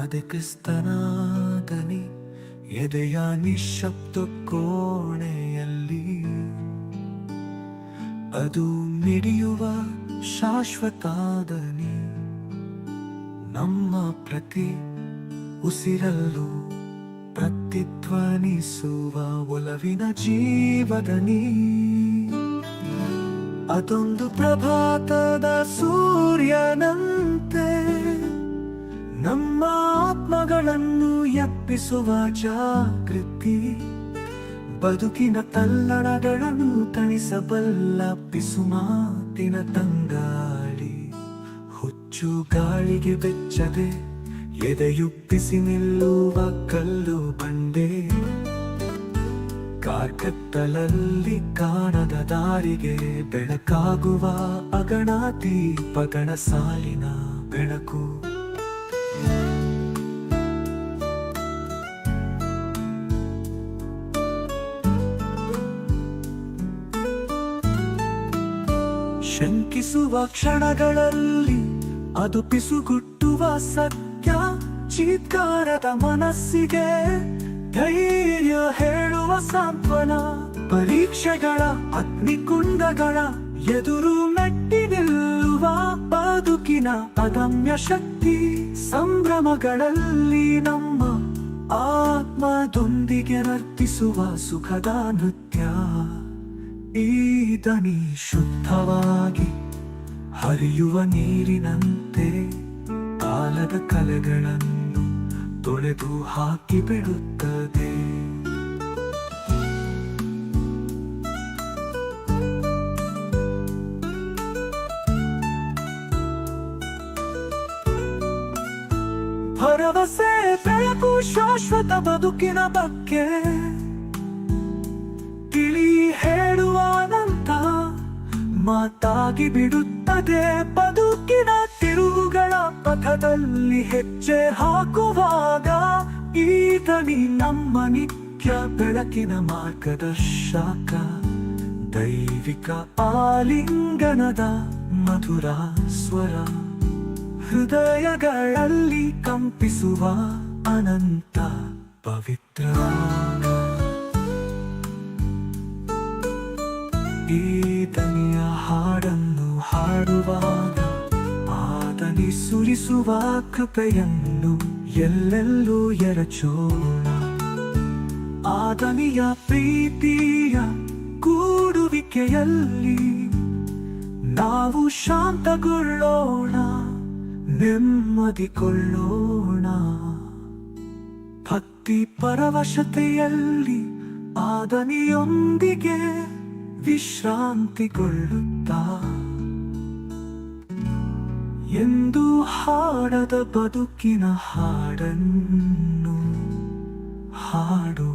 ಅದೇ ಕ್ರಿಸ್ತನಾದನಿ ಎದೆಯ ನಿಶ್ಶಬ್ದ ಕೋಣೆಯಲ್ಲಿ ಅದು ಮಿಡಿಯುವ ಶಾಶ್ವತಾದನಿ ನಮ್ಮ ಪ್ರತಿ ಉಸಿರಲ್ಲೂ ಪ್ರತಿಧ್ವನಿಸುವ ಒಲವಿನ ಜೀವದನಿ ಅದೊಂದು ಪ್ರಭಾತದ ಸೂರ್ಯನಂತೆ ನಮ್ಮ ಆತ್ಮಗಳನ್ನು ಎಬ್ಬಿಸುವ ಜಾಗೃತಿ ಬದುಕಿನ ತಲ್ಲಣಗಳನ್ನು ತಣಿಸಬಲ್ಲ ಪಿಸುಮಾತಿನ ತಂಗಾಳಿ ಹುಚ್ಚು ಗಾಳಿಗೆ ಬೆಚ್ಚದೆ ಎದೆಯುಪ್ಪಿಸಿ ನಿಲ್ಲುವ ಕಲ್ಲು ಬಂಡೆ ಕಾರ್ಕತ್ತಲಲ್ಲಿ ಕಾಣದ ದಾರಿಗೆ ಬೆಳಕಾಗುವ ಅಗಣ ದೀಪಗಳ ಸಾಲಿನ ಬೆಳಕು ಶಂಕಿಸುವ ಕ್ಷಣಗಳಲ್ಲಿ ಅದು ಪಿಸುಗುಟ್ಟುವ ಸತ್ಯ ಚೀತ್ಕಾರದ ಮನಸ್ಸಿಗೆ ಧೈರ್ಯ ಹೇಳುವ ಸಾಂತ್ವನ ಪರೀಕ್ಷೆಗಳ ಅಗ್ನಿಕುಂಡಗಳ ಎದುರು ಮೆಟ್ಟಿ ನಿಲ್ಲುವ ಬದುಕಿನ ಅದಮ್ಯ ಶಕ್ತಿ ಸಂಭ್ರಮಗಳಲ್ಲಿ ನಮ್ಮ ಆತ್ಮದೊಂದಿಗೆ ನರ್ತಿಸುವ ಸುಖದ ನೃತ್ಯ ಈ ದನಿ ಶುದ್ಧವಾಗಿ ಹರಿಯುವ ನೀರಿನಂತೆ ಕಾಲದ ಕಲೆಗಳನ್ನು ತೊಳೆದು ಹಾಕಿ ಬಿಡುತ್ತದೆ ಭರವಸೆ ಬೆಳಕು ಶಾಶ್ವತ ಬದುಕಿನ ಬಗ್ಗೆ ತಿಳಿ ಹೇಳುವ ಅನಂತ ಮಾತಾಗಿ ಬಿಡುತ್ತದೆ ಬದುಕಿನ ತಿರುವುಗಳ ಪಥದಲ್ಲಿ ಹೆಜ್ಜೆ ಹಾಕುವಾಗ ಈ ದನಿ ನಮ್ಮ ನಿತ್ಯ ಬೆಳಕಿನ ಮಾರ್ಗದರ್ಶಕ ದೈವಿಕ ಆಲಿಂಗನದ ಮಧುರ ಸ್ವರ ಹೃದಯಗಳಲ್ಲಿ ಕಂಪಿಸುವ ಅನಂತ ಪವಿತ್ರ ಈ ದನಿಯ ಹಾಡನ್ನು ಹಾಡುವಾಗ ಆದನಿ ಸುರಿಸುವ ಕೃಪೆಯನ್ನು ಎಲ್ಲೆಲ್ಲೂ ಎರಚೋಣ ಆದನಿಯ ಪ್ರೀತಿಯ ಕೂಡುವಿಕೆಯಲ್ಲಿ ನಾವು ಶಾಂತಗೊಳ್ಳೋಣ ನೆಮ್ಮದಿಗೊಳ್ಳೋಣ ಭಕ್ತಿ ಪರವಶತೆಯಲ್ಲಿ ಆದನಿಯೊಂದಿಗೆ ವಿಶ್ರಾಂತಿಗೊಳ್ಳುತ್ತಾ ಎಂದು ಹಾಡದ ಬದುಕಿನ ಹಾಡನ್ನು ಹಾಡೋಣ.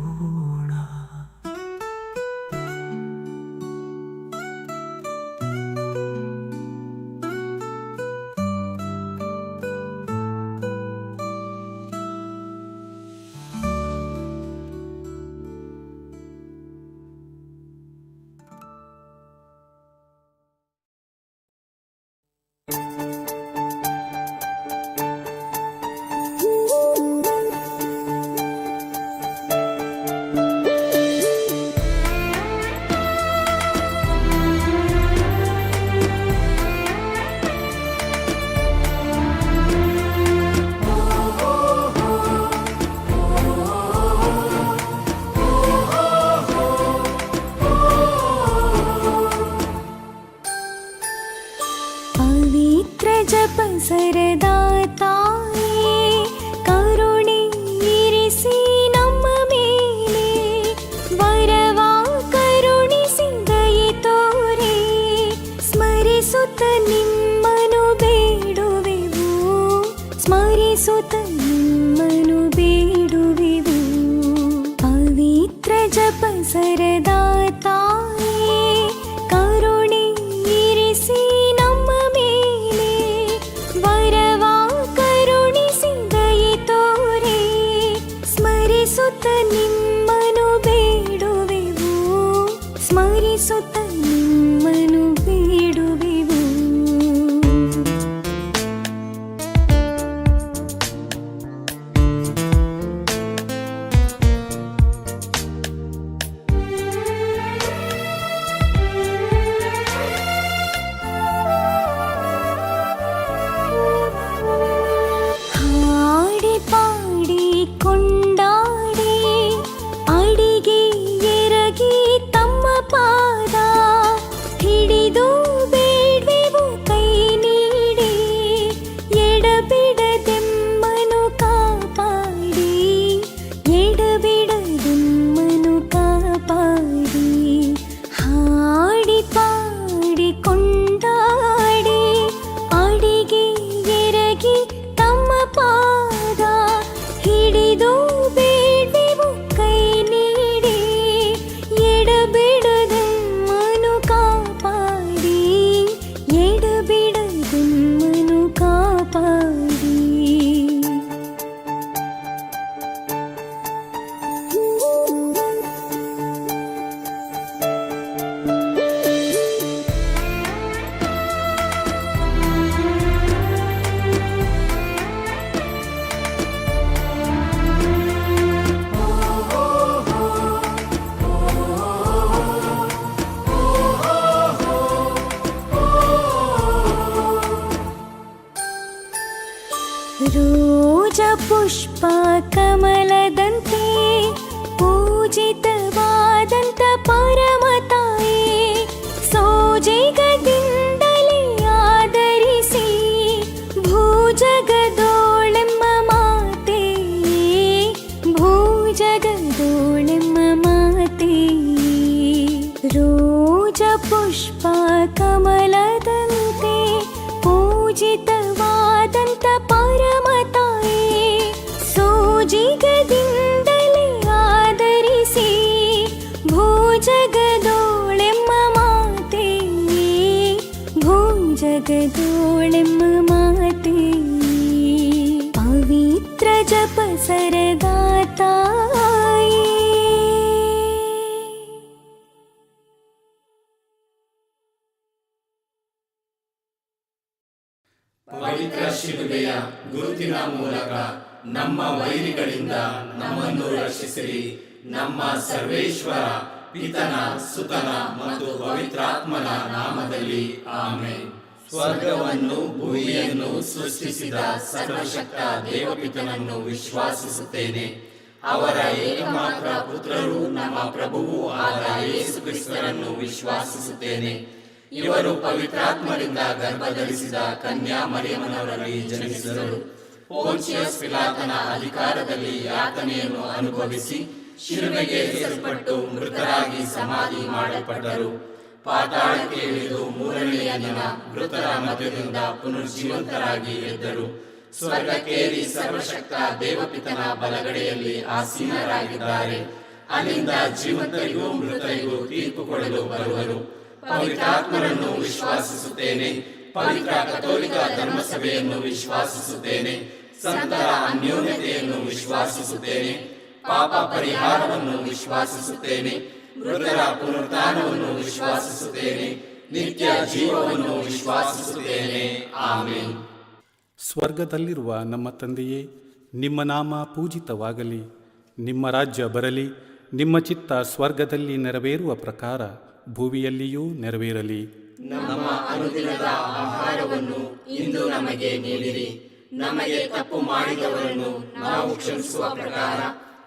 ಪೂಜಿತವಾದಂಥ ಪರಮ ತಾಯಿ, ಸೋಜಿಗದಿಂದಲೇ ಆದರಿಸಿ ಭೂಜಗದೋಳೆಮ್ಮ ಮಾತೆ, ಭೂಜಗದೋಳೆಮ್ಮ ಮಾತೆ. ರೋಜ ಪುಷ್ಪ ಕಮಲದಂತೆ ಪೂಜಿತವಾದಂಥ ಪರಮ ತಾಯಿ, ಸೋಜಿಗದಿಂದಲೇ ಆದರಿಸಿ ಭೂಜಗದೋಳೆಮ್ಮ ಮಾತೆ, ಭೂಜಗದೋಳೆಮ್ಮ ಮಾತೆ. ಪವಿತ್ರ ಜಪ ಸರದಾ ತಾಯಿ. ಪವಿತ್ರ ಶಿಲುಬೆಯ ಗುರುತಿನ ಮೂಲಕ ನಮ್ಮ ವೈರಿಗಳಿಂದ ನಮ್ಮನ್ನು ರಕ್ಷಿಸಿರಿ. ನಮ್ಮ ಸರ್ವೇಶ್ವರ ಪಿತನ, ಸುತನ ಮತ್ತು ಪವಿತ್ರಾತ್ಮನ ನಾಮದಲ್ಲಿ ಆಮೆನ್. ಸ್ವರ್ಗವನ್ನು ಭೂಮಿಯನ್ನು ಸೃಷ್ಟಿಸಿದ ಸರ್ವಶಕ್ತ ದೇವಪಿತನನ್ನು ವಿಶ್ವಾಸಿಸುತ್ತೇನೆ. ಅವರ ಏಕಮಾತ್ರ ಪುತ್ರರು ನಮ್ಮ ಪ್ರಭುವೂ ಆದ ಯೇಸು ಕ್ರಿಸ್ತರನ್ನು ವಿಶ್ವಾಸಿಸುತ್ತೇನೆ. ಇವರು ಪವಿತ್ರಾತ್ಮರಿಂದ ಗರ್ಭಧರಿಸಿದ ಕನ್ಯಾ ಮರಿಯಮ್ಮನವರಲ್ಲಿ ಜನಿಸಿದರು. ಪೋಂಚಿಯಸ್ ಪಿಲಾತನ ಅಧಿಕಾರದಲ್ಲಿ ಯಾತನೆಯನ್ನು ಅನುಭವಿಸಿ ಶಿಲುಬೆಗೆ ಏರಿಸಲ್ಪಟ್ಟು ಮೃತರಾಗಿ ಸಮಾಧಿ ಮಾಡಲ್ಪಟ್ಟರು. ಪಾತಾಳಕ್ಕೆ ಇಳಿದು ಮೂರನೆಯ ದಿನ ಮೃತರ ಮಧ್ಯದಿಂದ ಪುನರ್ಜೀವಂತರಾಗಿ ಎದ್ದರು. ಸ್ವರ್ಗಕ್ಕೇರಿ ಸರ್ವಶಕ್ತ ದೇವಪಿತನ ಬಲಗಡೆಯಲ್ಲಿ ಆಸೀನರಾಗಿದ್ದಾರೆ. ಅಲ್ಲಿಂದ ಜೀವಂತರಿಗೂ ಮೃತರಿಗೂ ತೀರ್ಪು ಕೊಡಲು ಬರುವರು. ಪವಿತ್ರಾತ್ಮರನ್ನು ವಿಶ್ವಾಸಿಸುತ್ತೇನೆ. ಪವಿತ್ರ ಕಥೋಲಿಕ ಧರ್ಮಸಭೆಯನ್ನು ವಿಶ್ವಾಸಿಸುತ್ತೇನೆ. ಸಂತರ ಅನ್ಯೋನ್ಯತೆಯನ್ನು ವಿಶ್ವಾಸಿಸುತ್ತೇನೆ. ಪಾಪ ಪರಿಹಾರವನ್ನು ವಿಶ್ವಾಸಿಸುತ್ತೇನೆ. ಮೃತರ ಪುನರುತ್ಥಾನವನ್ನು ವಿಶ್ವಾಸಿಸುತ್ತೇನೆ. ನಿತ್ಯ ಜೀವವನ್ನು ವಿಶ್ವಾಸಿಸುತ್ತೇನೆ. ಆಮೆನ್. ಸ್ವರ್ಗದಲ್ಲಿರುವ ನಮ್ಮ ತಂದೆಯೇ, ನಿಮ್ಮ ನಾಮ ಪೂಜಿತವಾಗಲಿ. ನಿಮ್ಮ ರಾಜ್ಯ ಬರಲಿ. ನಿಮ್ಮ ಚಿತ್ತ ಸ್ವರ್ಗದಲ್ಲಿ ನೆರವೇರುವ ಪ್ರಕಾರ ಭೂಮಿಯಲ್ಲಿಯೂ ನೆರವೇರಲಿ. ನಮ್ಮ ಅನುದಿನದ ಆಹಾರವನ್ನು ಇಂದು ನಮಗೆ ನೀಡಿರಿ. ನಮಗೆ ತಪ್ಪು ಮಾಡಿದವರನ್ನು ನಾವು ಕ್ಷಮಿಸುವ ಪ್ರಕಾರ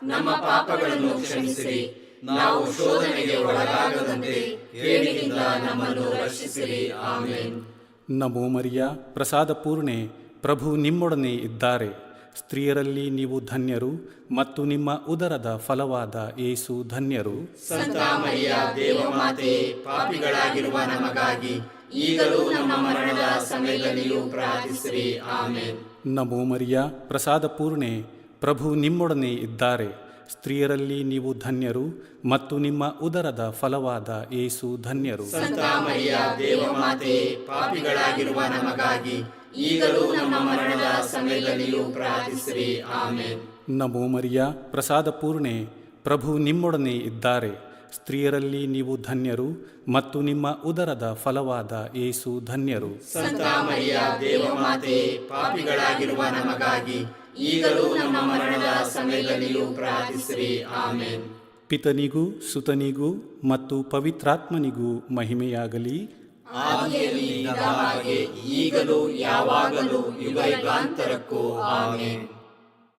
ನಮ್ಮ ಪಾಪಗಳನ್ನು ಕ್ಷಮಿಸಿರಿ. ನಾವು ಶೋಧನೆಗೆ ಒಳಗಾಗದಂತೆ ಕೇಡಿನಿಂದ ನಮ್ಮನ್ನು ರಕ್ಷಿಸಿರಿ. ಆಮೆನ್. ನಮೋ ಮರಿಯ, ಪ್ರಸಾದ ಪೂರ್ಣೆ, ಪ್ರಭು ನಿಮ್ಮೊಡನೆ ಇದ್ದಾರೆ. ಸ್ತ್ರೀಯರಲ್ಲಿ ನೀವು ಧನ್ಯರು ಮತ್ತು ನಿಮ್ಮ ಉದರದ ಫಲವಾದ ಯೇಸು ಧನ್ಯರು. ಸಂತ ಮರಿಯ ದೇವಮಾತೆಯೇ, ಪಾಪಿಗಳಾಗಿರುವ ನಮಗಾಗಿ ಈಗಲೂ ನಮ್ಮ ಮರಣದ ಸಮಯದಲ್ಲಿಯೂ ಪ್ರಾರ್ಥಿಸಿರಿ. ಆಮೆನ್. ನಮೋ ಮರಿಯ, ಪ್ರಸಾದ ಪೂರ್ಣೆ, ಪ್ರಭು ನಿಮ್ಮೊಡನೆ ಇದ್ದಾರೆ. ಸ್ತ್ರೀಯರಲ್ಲಿ ನೀವು ಧನ್ಯರು ಮತ್ತು ನಿಮ್ಮ ಉದರದ ಫಲವಾದ ಯೇಸು ಧನ್ಯರು. ಸಂತ ಮರಿಯ ದೇವಮಾತೆಯೇ, ಪಾಪಿಗಳಾಗಿರುವ ನಮಗಾಗಿ ಈಗಲೂ ನಮ್ಮ ಮರಣದ ಸಮಯದಲ್ಲಿಯೂ ಪ್ರಾರ್ಥಿಸಿರಿ. ಆಮೆನ್. ನಮೋ ಮರಿಯ, ಪ್ರಸಾದ ಪೂರ್ಣೆ, ಪ್ರಭು ನಿಮ್ಮೊಡನೆ ಇದ್ದಾರೆ. ಸ್ತ್ರೀಯರಲ್ಲಿ ನೀವು ಧನ್ಯರು ಮತ್ತು ನಿಮ್ಮ ಉದರದ ಫಲವಾದ ಯೇಸು ಧನ್ಯರು. ಸಂತ ಮರಿಯ ದೇವಮಾತೆಯೇ, ಪಾಪಿಗಳಾಗಿರುವ ನಮಗಾಗಿ ಈಗಲೂ ನಮ್ಮ ಮರಣದ ಸಮಯದಲ್ಲಿಯೂ ಪ್ರಾರ್ಥಿಸಿರಿ. ಆಮೆನ್. ಪಿತನಿಗೂ ಸುತನಿಗೂ ಮತ್ತು ಪವಿತ್ರಾತ್ಮನಿಗೂ ಮಹಿಮೆಯಾಗಲಿ. ಆದಿಯಲ್ಲಿ ಇದ್ದ ಹಾಗೆ ಈಗಲೂ ಯಾವಾಗಲೂ ಯುಗಯುಗಾಂತರಕ್ಕೂ. ಆಮೆನ್.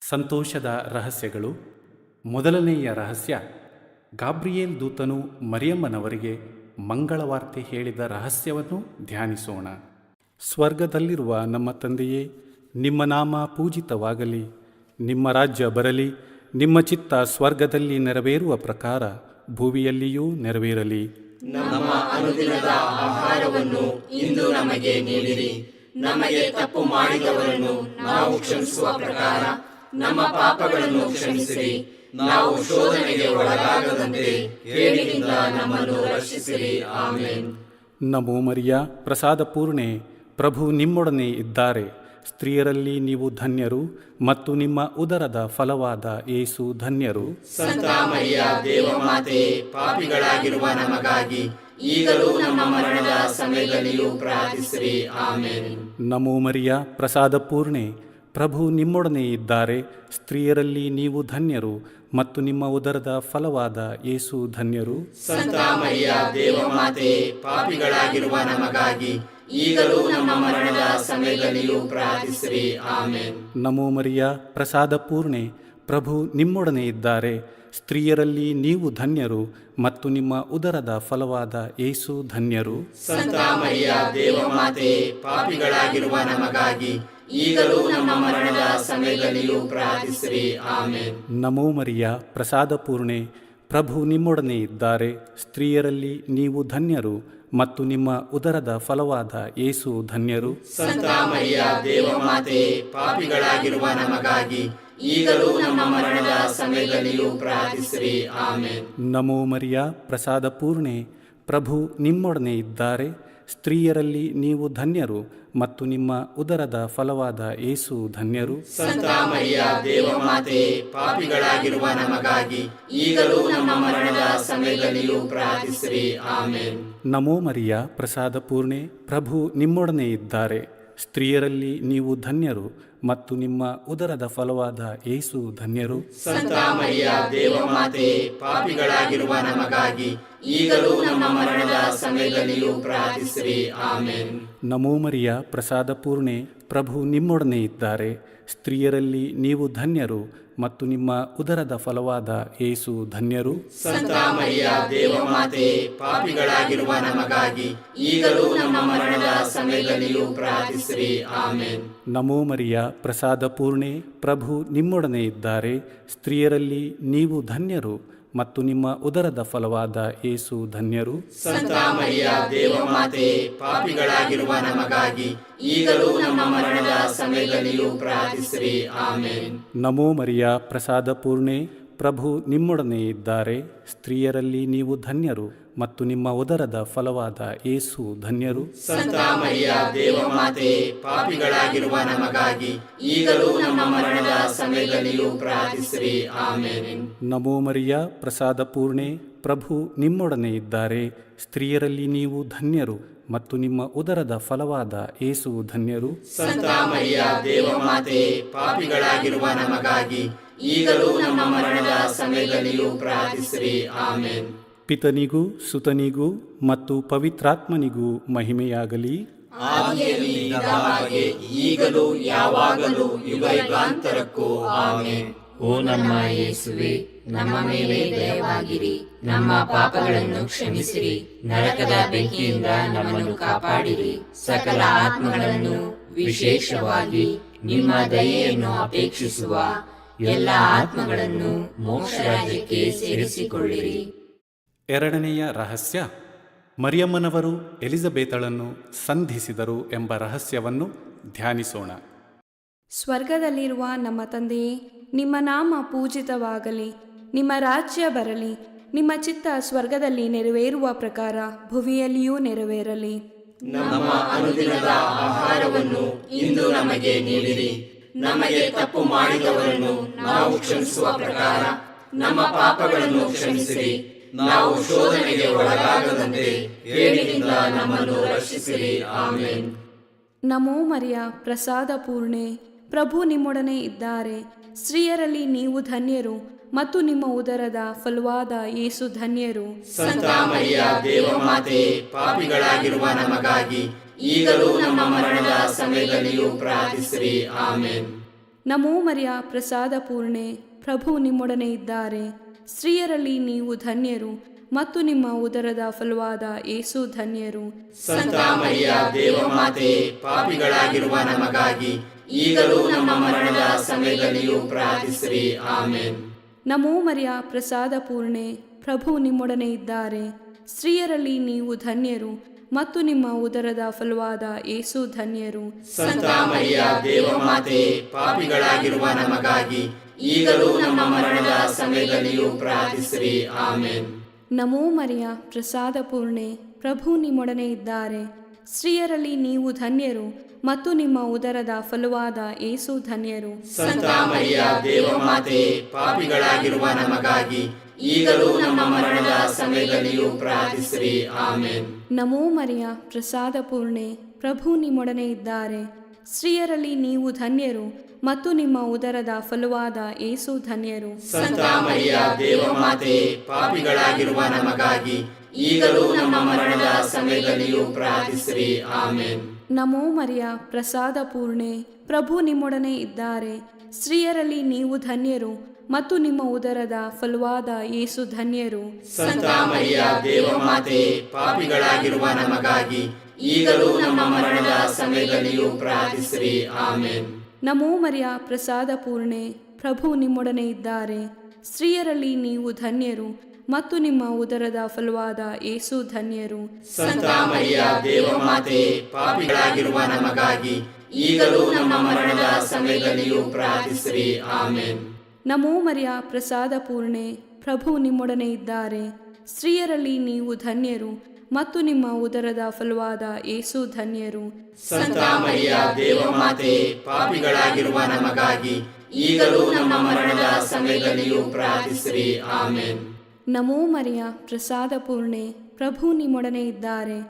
ಸಂತೋಷದ ರಹಸ್ಯಗಳು. ಮೊದಲನೆಯ ರಹಸ್ಯ, ಗಾಬ್ರಿಯೇಲ್ ದೂತನು ಮರಿಯಮ್ಮನವರಿಗೆ ಮಂಗಳವಾರ್ತೆ ಹೇಳಿದ ರಹಸ್ಯವನ್ನು ಧ್ಯಾನಿಸೋಣ. ಸ್ವರ್ಗದಲ್ಲಿರುವ ನಮ್ಮ ತಂದೆಯೇ, ನಿಮ್ಮ ನಾಮ ಪೂಜಿತವಾಗಲಿ. ನಿಮ್ಮ ರಾಜ್ಯ ಬರಲಿ. ನಿಮ್ಮ ಚಿತ್ತ ಸ್ವರ್ಗದಲ್ಲಿ ನೆರವೇರುವ ಪ್ರಕಾರ ಭೂಮಿಯಲ್ಲಿಯೂ ನೆರವೇರಲಿ. ನಮ್ಮ ಅನುದಿನದ ಆಹಾರವನ್ನು ಇಂದು ನಮಗೆ ನೀಡಿರಿ. ನಮಗೆ ತಪ್ಪು ಮಾಡಿದವರನ್ನು ನಾವು ಕ್ಷಮಿಸುವ ಪ್ರಕಾರ ನಮ್ಮ ಪಾಪಗಳನ್ನು ಕ್ಷಮಿಸಿರಿ. ನಾವು ಶೋಧನೆಗೆ ಒಳಗಾಗದಂತೆ ಕೇಡಿನಿಂದ ನಮ್ಮನ್ನು ರಕ್ಷಿಸಿರಿ. ಆಮೆನ್. ನಮೋ ಮರಿಯ, ಪ್ರಸಾದ ಪೂರ್ಣೆ, ಪ್ರಭು ನಿಮ್ಮೊಡನೆ ಇದ್ದಾರೆ. ಸ್ತ್ರೀಯರಲ್ಲಿ ನೀವು ಧನ್ಯರು ಮತ್ತು ನಿಮ್ಮ ಉದರದ ಫಲವಾದ ಯೇಸು ಧನ್ಯರು. ಸಂತ ಮರಿಯ ದೇವಮಾತೆಯೇ, ಪಾಪಿಗಳಾಗಿರುವ ನಮಗಾಗಿ ಈಗಲೂ ನಮ್ಮ ಮರಣದ ಸಮಯದಲ್ಲಿಯೂ ಪ್ರಾರ್ಥಿಸಿರಿ. ಆಮೆನ್. ನಮೋ ಮರಿಯ, ಪ್ರಸಾದ ಪೂರ್ಣೆ, ಪ್ರಭು ನಿಮ್ಮೊಡನೆ ಇದ್ದಾರೆ. ಸ್ತ್ರೀಯರಲ್ಲಿ ನೀವು ಧನ್ಯರು ಮತ್ತು ನಿಮ್ಮ ಉದರದ ಫಲವಾದ ಯೇಸು ಧನ್ಯರು. ಸಂತ ಮರಿಯ ದೇವಮಾತೆಯೇ, ಪಾಪಿಗಳಾಗಿರುವ ನಮಗಾಗಿ ಈಗಲೂ ನಮ್ಮ ಮರಣದ ಸಮಯದಲ್ಲಿಯೂ ಪ್ರಾರ್ಥಿಸಿರಿ. ಆಮೆನ್. ನಮೋ ಮರಿಯ, ಪ್ರಸಾದ ಪೂರ್ಣೆ, ಪ್ರಭು ನಿಮ್ಮೊಡನೆ ಇದ್ದಾರೆ. ಸ್ತ್ರೀಯರಲ್ಲಿ ನೀವು ಧನ್ಯರು ಮತ್ತು ನಿಮ್ಮ ಉದರದ ಫಲವಾದ ಯೇಸು ಧನ್ಯರು. ಸಂತ ಮರಿಯ ದೇವಮಾತೆ, ಪಾಪಿಗಳಾಗಿರುವ ನಮಗಾಗಿ ಈಗಲೂ ನಮ್ಮ ಮರಣದ ಸಮಯದಲ್ಲಿಯೂ ಪ್ರಾರ್ಥಿಸಿರಿ. ಆಮೆನ್. ನಮೋ ಮರಿಯ, ಪ್ರಸಾದ ಪೂರ್ಣೆ, ಪ್ರಭು ನಿಮ್ಮೊಡನೆ ಇದ್ದಾರೆ. ಸ್ತ್ರೀಯರಲ್ಲಿ ನೀವು ಧನ್ಯರು ಮತ್ತು ನಿಮ್ಮ ಉದರದ ಫಲವಾದ ಯೇಸು ಧನ್ಯರು. ಸಂತ ಮರಿಯ ದೇವಮಾತೆ, ಪಾಪಿಗಳಾಗಿರುವ ನಮಗಾಗಿ ಈಗಲೂ ನಮ್ಮ ಮರಣದ ಸಮಯದಲ್ಲಿಯೂ ಪ್ರಾರ್ಥಿಸಿರಿ. ಆಮೆನ್. ನಮೋ ಮರಿಯ, ಪ್ರಸಾದ ಪೂರ್ಣೆ, ಪ್ರಭು ನಿಮ್ಮೊಡನೆ ಇದ್ದಾರೆ. ಸ್ತ್ರೀಯರಲ್ಲಿ ನೀವು ಧನ್ಯರು ಮತ್ತು ನಿಮ್ಮ ಉದರದ ಫಲವಾದ ಯೇಸು ಧನ್ಯರು. ಸಂತ ಮರಿಯ ದೇವಮಾತೆ, ಪಾಪಿಗಳಾಗಿರುವ ನಮಗಾಗಿ ಈಗಲೂ ನಮ್ಮ ಮರಣದ ಸಮಯದಲ್ಲಿಯೂ ಪ್ರಾರ್ಥಿಸಿರಿ. ಆಮೆನ್. ನಮೋ ಮರಿಯ, ಪ್ರಸಾದ ಪೂರ್ಣೆ, ಪ್ರಭು ನಿಮ್ಮೊಡನೆ ಇದ್ದಾರೆ. ಸ್ತ್ರೀಯರಲ್ಲಿ ನೀವು ಧನ್ಯರು ಮತ್ತು ನಿಮ್ಮ ಉದರದ ಫಲವಾದ ಯೇಸು ಧನ್ಯರು. ಸಂತ ಮರಿಯ ದೇವಮಾತೆ, ಪಾಪಿಗಳಾಗಿರುವ ನಮಗಾಗಿ ಈಗಲೂ ನಮ್ಮ ಮರಣದ ಸಮಯದಲ್ಲಿಯೂ ಪ್ರಾರ್ಥಿಸಿರಿ. ಆಮೆನ್. ನಮೋ ಮರಿಯ, ಪ್ರಸಾದ ಪೂರ್ಣೆ, ಪ್ರಭು ನಿಮ್ಮೊಡನೆ ಇದ್ದಾರೆ. ಸ್ತ್ರೀಯರಲ್ಲಿ ನೀವು ಧನ್ಯರು ಮತ್ತು ನಿಮ್ಮ ಉದರದ ಫಲವಾದ ಯೇಸು ಧನ್ಯರು. ಸಂತ ಮರಿಯ ದೇವಮಾತೆ, ಪಾಪಿಗಳಾಗಿರುವ ನಮಗಾಗಿ ಈಗಲೂ ನಮ್ಮ ಮರಣದ ಸಮಯದಲ್ಲಿಯೂ ಪ್ರಾರ್ಥಿಸಿರಿ. ಆಮೆನ್. ನಮೋ ಮರಿಯ, ಪ್ರಸಾದ ಪೂರ್ಣೆ, ಪ್ರಭು ನಿಮ್ಮೊಡನೆ ಇದ್ದಾರೆ. ಸ್ತ್ರೀಯರಲ್ಲಿ ನೀವು ಧನ್ಯರು ಮತ್ತು ನಿಮ್ಮ ಉದರದ ಫಲವಾದ ಯೇಸು ಧನ್ಯರು. ಸಂತ ಮರಿಯ ದೇವಮಾತೆ, ಪಾಪಿಗಳಾಗಿರುವ ನಮಗಾಗಿ ಈಗಲೂ ನಮ್ಮ ಮರಣದ ಸಮಯದಲ್ಲಿಯೂ ಪ್ರಾರ್ಥಿಸಿರಿ. ಆಮೆನ್. ನಮೋ ಮರಿಯ, ಪ್ರಸಾದ ಪೂರ್ಣೆ, ಪ್ರಭು ನಿಮ್ಮೊಡನೆ ಇದ್ದಾರೆ. ಸ್ತ್ರೀಯರಲ್ಲಿ ನೀವು ಧನ್ಯರು ಮತ್ತು ನಿಮ್ಮ ಉದರದ ಫಲವಾದ ಯೇಸು ಧನ್ಯರು. ಸಂತ ಮರಿಯ ದೇವಮಾತೆ, ಪಾಪಿಗಳಾಗಿರುವ ನಮಗಾಗಿ ಈಗಲೂ ನಮ್ಮ ಮರಣದ ಸಮಯದಲ್ಲಿಯೂ ಪ್ರಾರ್ಥಿಸಿರಿ. ಆಮೆನ್. ನಮೋ ಮರಿಯ, ಪ್ರಸಾದ ಪೂರ್ಣೆ, ಪ್ರಭು ನಿಮ್ಮೊಡನೆ ಇದ್ದಾರೆ. ಸ್ತ್ರೀಯರಲ್ಲಿ ನೀವು ಧನ್ಯರು ಮತ್ತು ನಿಮ್ಮ ಉದರದ ಫಲವಾದ ಯೇಸು ಧನ್ಯರು. ಸಂತ ಮರಿಯ ದೇವಮಾತೆ, ಪಾಪಿಗಳಾಗಿರುವ ನಮಗಾಗಿ ಈಗಲೂ ನಮ್ಮ ಮರಣದ ಸಮಯದಲ್ಲಿಯೂ ಪ್ರಾರ್ಥಿಸಿರಿ. ಆಮೆನ್. ಪಿತನಿಗೂ ಸುತನಿಗೂ ಮತ್ತು ಪವಿತ್ರಾತ್ಮನಿಗೂ ಮಹಿಮೆಯಾಗಲಿ. ಆದಿಯಲ್ಲಿ ಇದ್ದ ಹಾಗೆ ಈಗಲೂ ಯಾವಾಗಲೂ ಯುಗಾಂತರಕ್ಕೂ. ಆಮೆನ್. ಓ ನಮ್ಮ ಯೇಸುವೆ, ನಮ್ಮ ಮೇಲೆ ದಯವಾಗಿರಿ, ನಮ್ಮ ಪಾಪಗಳನ್ನು ಕ್ಷಮಿಸಿರಿ, ನರಕದ ಬೆಂಕಿಯಿಂದ ನಮ್ಮನ್ನು ಕಾಪಾಡಿರಿ, ಸಕಲ ಆತ್ಮಗಳನ್ನು ವಿಶೇಷವಾಗಿ ನಿಮ್ಮ ದಯೆಯನ್ನು ಅಪೇಕ್ಷಿಸುವ ಎಲ್ಲ ಆತ್ಮಗಳನ್ನು ಮೋಕ್ಷ ರಾಜ್ಯಕ್ಕೆ ಸೇರಿಸಿಕೊಳ್ಳಿರಿ. ಎರಡನೆಯ ರಹಸ್ಯ, ಮರಿಯಮ್ಮನವರು ಎಲಿಜಬೇತಳನ್ನು ಸಂಧಿಸಿದರು ಎಂಬ ರಹಸ್ಯವನ್ನು ಧ್ಯಾನಿಸೋಣ. ಸ್ವರ್ಗದಲ್ಲಿರುವ ನಮ್ಮ ತಂದೆಯೇ, ನಿಮ್ಮ ನಾಮ ಪೂಜಿತವಾಗಲಿ, ನಿಮ್ಮ ರಾಜ್ಯ ಬರಲಿ, ನಿಮ್ಮ ಚಿತ್ತ ಸ್ವರ್ಗದಲ್ಲಿ ನೆರವೇರುವ ಪ್ರಕಾರ ಭುವಿಯಲ್ಲಿಯೂ ನೆರವೇರಲಿ. ನಮ್ಮ ಅನುದಿನದ ಆಹಾರವನ್ನು ಇಂದು ನಮಗೆ ನೀಡಿರಿ. ನಮಗೆ ತಪ್ಪು ಮಾಡಿದವರನ್ನು ನಾವು ಕ್ಷಮಿಸುವ ಪ್ರಕಾರ ನಮ್ಮ ಪಾಪಗಳನ್ನು ಕ್ಷಮಿಸಿರಿ. ನಾವು ಶೋಧನೆಗೆ ಒಳಗಾಗದಂತೆ ಕೇಡಿನಿಂದ ನಮ್ಮನ್ನು ರಕ್ಷಿಸಿರಿ. ಆಮೆನ್. ನಮೋ ಮರಿಯ, ಪ್ರಸಾದ ಪೂರ್ಣೆ, ಪ್ರಭು ನಿಮ್ಮೊಡನೆ ಇದ್ದಾರೆ. ಸ್ತ್ರೀಯರಲ್ಲಿ ನೀವು ಧನ್ಯರು ಮತ್ತು ನಿಮ್ಮ ಉದರದ ಫಲವಾದ ಯೇಸು ಧನ್ಯರು. ಸಂತ ಮರಿಯ ದೇವಮಾತೆ, ಪಾಪಿಗಳಾಗಿರುವ ನಮಗಾಗಿ ಈಗಲೂ ನಮ್ಮ ಮರಣದ ಸಮಯದಲ್ಲಿಯೂ ಪ್ರಾರ್ಥಿಸಿರಿ. ಆಮೆನ್. ನಮೋ ಮರಿಯ, ಪ್ರಸಾದ ಪೂರ್ಣೆ, ಪ್ರಭು ನಿಮ್ಮೊಡನೆ ಇದ್ದಾರೆ. ಸ್ತ್ರೀಯರಲ್ಲಿ ನೀವು ಧನ್ಯರು ಮತ್ತು ನಿಮ್ಮ ಉದರದ ಫಲವಾದ ಯೇಸು ಧನ್ಯರು. ಸಂತ ಮರಿಯ ದೇವಮಾತೆ, ಪಾಪಿಗಳಾಗಿರುವ ನಮಗಾಗಿ ಈಗಲೂ ನಮ್ಮ ಮರಣದ ಸಮಯದಲ್ಲಿಯೂ ಪ್ರಾರ್ಥಿಸಿರಿ. ಆಮೆನ್. ನಮೋ ಮರಿಯ, ಪ್ರಸಾದ ಪೂರ್ಣೆ, ಪ್ರಭು ನಿಮ್ಮೊಡನೆ ಇದ್ದಾರೆ. ಸ್ತ್ರೀಯರಲ್ಲಿ ನೀವು ಧನ್ಯರು ಮತ್ತು ನಿಮ್ಮ ಉದರದ ಫಲವಾದ ಯೇಸು ಧನ್ಯರು. ಸಂತ ಮರಿಯ ದೇವಮಾತೆ, ಪಾಪಿಗಳಾಗಿರುವ ನಮಗಾಗಿ ಈಗಲೂ ನಮ್ಮ ಮರಣದ ಸಮಯದಲ್ಲಿಯೂ ಪ್ರಾರ್ಥಿಸಿರಿ. ಆಮೆನ್. ನಮೋ ಮರಿಯ, ಪ್ರಸಾದ ಪೂರ್ಣೆ, ಪ್ರಭು ನಿಮ್ಮೊಡನೆ ಇದ್ದಾರೆ. ಸ್ತ್ರೀಯರಲ್ಲಿ ನೀವು ಧನ್ಯರು ಮತ್ತು ನಿಮ್ಮ ಉದರದ ಫಲವಾದ ಯೇಸು ಧನ್ಯರು. ಸಂತ ಮರಿಯ ದೇವಮಾತೆ, ಪಾಪಿಗಳಾಗಿರುವ ನಮಗಾಗಿ ಈಗಲೂ ನಮ್ಮ ಮರಣದ ಸಮಯದಲ್ಲಿಯೂ ಪ್ರಾರ್ಥಿಸಿರಿ. ಆಮೆನ್. ನಮೋ ಮರಿಯ, ಪ್ರಸಾದ ಪೂರ್ಣೆ, ಪ್ರಭು ನಿಮ್ಮೊಡನೆ ಇದ್ದಾರೆ. ಸ್ತ್ರೀಯರಲ್ಲಿ ನೀವು ಧನ್ಯರು ಮತ್ತು ನಿಮ್ಮ ಉದರದ ಫಲವಾದ ಯೇಸು ಧನ್ಯರು. ಸಂತ ಮರಿಯ ದೇವಮಾತೆ, ಪಾಪಿಗಳಾಗಿರುವ ನಮಗಾಗಿ ಈಗಲೂ ನಮ್ಮ ಮರಣದ ಸಮಯದಲ್ಲಿಯೂ ಪ್ರಾರ್ಥಿಸಿರಿ. ಆಮೆನ್. ನಮೋ ಮರಿಯ, ಪ್ರಸಾದ ಪೂರ್ಣೆ, ಪ್ರಭು ನಿಮ್ಮೊಡನೆ ಇದ್ದಾರೆ. ಸ್ತ್ರೀಯರಲ್ಲಿ ನೀವು ಧನ್ಯರು ಮತ್ತು ನಿಮ್ಮ ಉದರದ ಫಲವಾದ ಯೇಸು ಧನ್ಯರು. ಸಂತ ಮರಿಯ ದೇವಮಾತೆ, ಪಾಪಿಗಳಾಗಿರುವ ನಮಗಾಗಿ ಈಗಲೂ ನಮ್ಮ ಮರಣದ ಸಮಯದಲ್ಲಿಯೂ ಪ್ರಾರ್ಥಿಸಿರಿ. ಆಮೇನ್. ನಮೋ ಮರಿಯ ಪ್ರಸಾದ ಪೂರ್ಣೆ, ಪ್ರಭು ನಿಮ್ಮೊಡನೆ ಇದ್ದಾರೆ. ಸ್ತ್ರೀಯರಲ್ಲಿ ನೀವು ಧನ್ಯರು ಮತ್ತು ನಿಮ್ಮ ಉದರದ ಫಲವಾದ ಯೇಸು ಧನ್ಯರು. ಸಂತ ಮರಿಯ ದೇವಮಾತೆ, ಪಾಪಿಗಳಾಗಿರುವ ನಮಗಾಗಿ ಈಗಲೂ ನಮ್ಮ ಮರಣದ ಸಮಯದಲ್ಲಿಯೂ ಪ್ರಾರ್ಥಿಸಿರಿ. ಆಮೇನ್. ನಮೋ ಮರಿಯ ಪ್ರಸಾದ ಪೂರ್ಣೆ, ಪ್ರಭು ನಿಮ್ಮೊಡನೆ ಇದ್ದಾರೆ. ಸ್ತ್ರೀಯರಲ್ಲಿ ನೀವು ಧನ್ಯರು ಮತ್ತು ನಿಮ್ಮ ಉದರದ ಫಲವಾದ ಯೇಸು ಧನ್ಯರು. ಸಂತ ಮರಿಯ ದೇವಮಾತೆ, ಪಾಪಿಗಳಾಗಿರುವ ನಮಗಾಗಿ ಈಗಲೂ ನಮ್ಮ ಮರಣದ ಸಮಯದಲ್ಲಿಯೂ ಪ್ರಾರ್ಥಿಸಿರಿ. ಆಮೇನ್. ನಮೋ ಮರಿಯ ಪ್ರಸಾದ ಪೂರ್ಣೆ, ಪ್ರಭು ನಿಮ್ಮೊಡನೆ ಇದ್ದಾರೆ.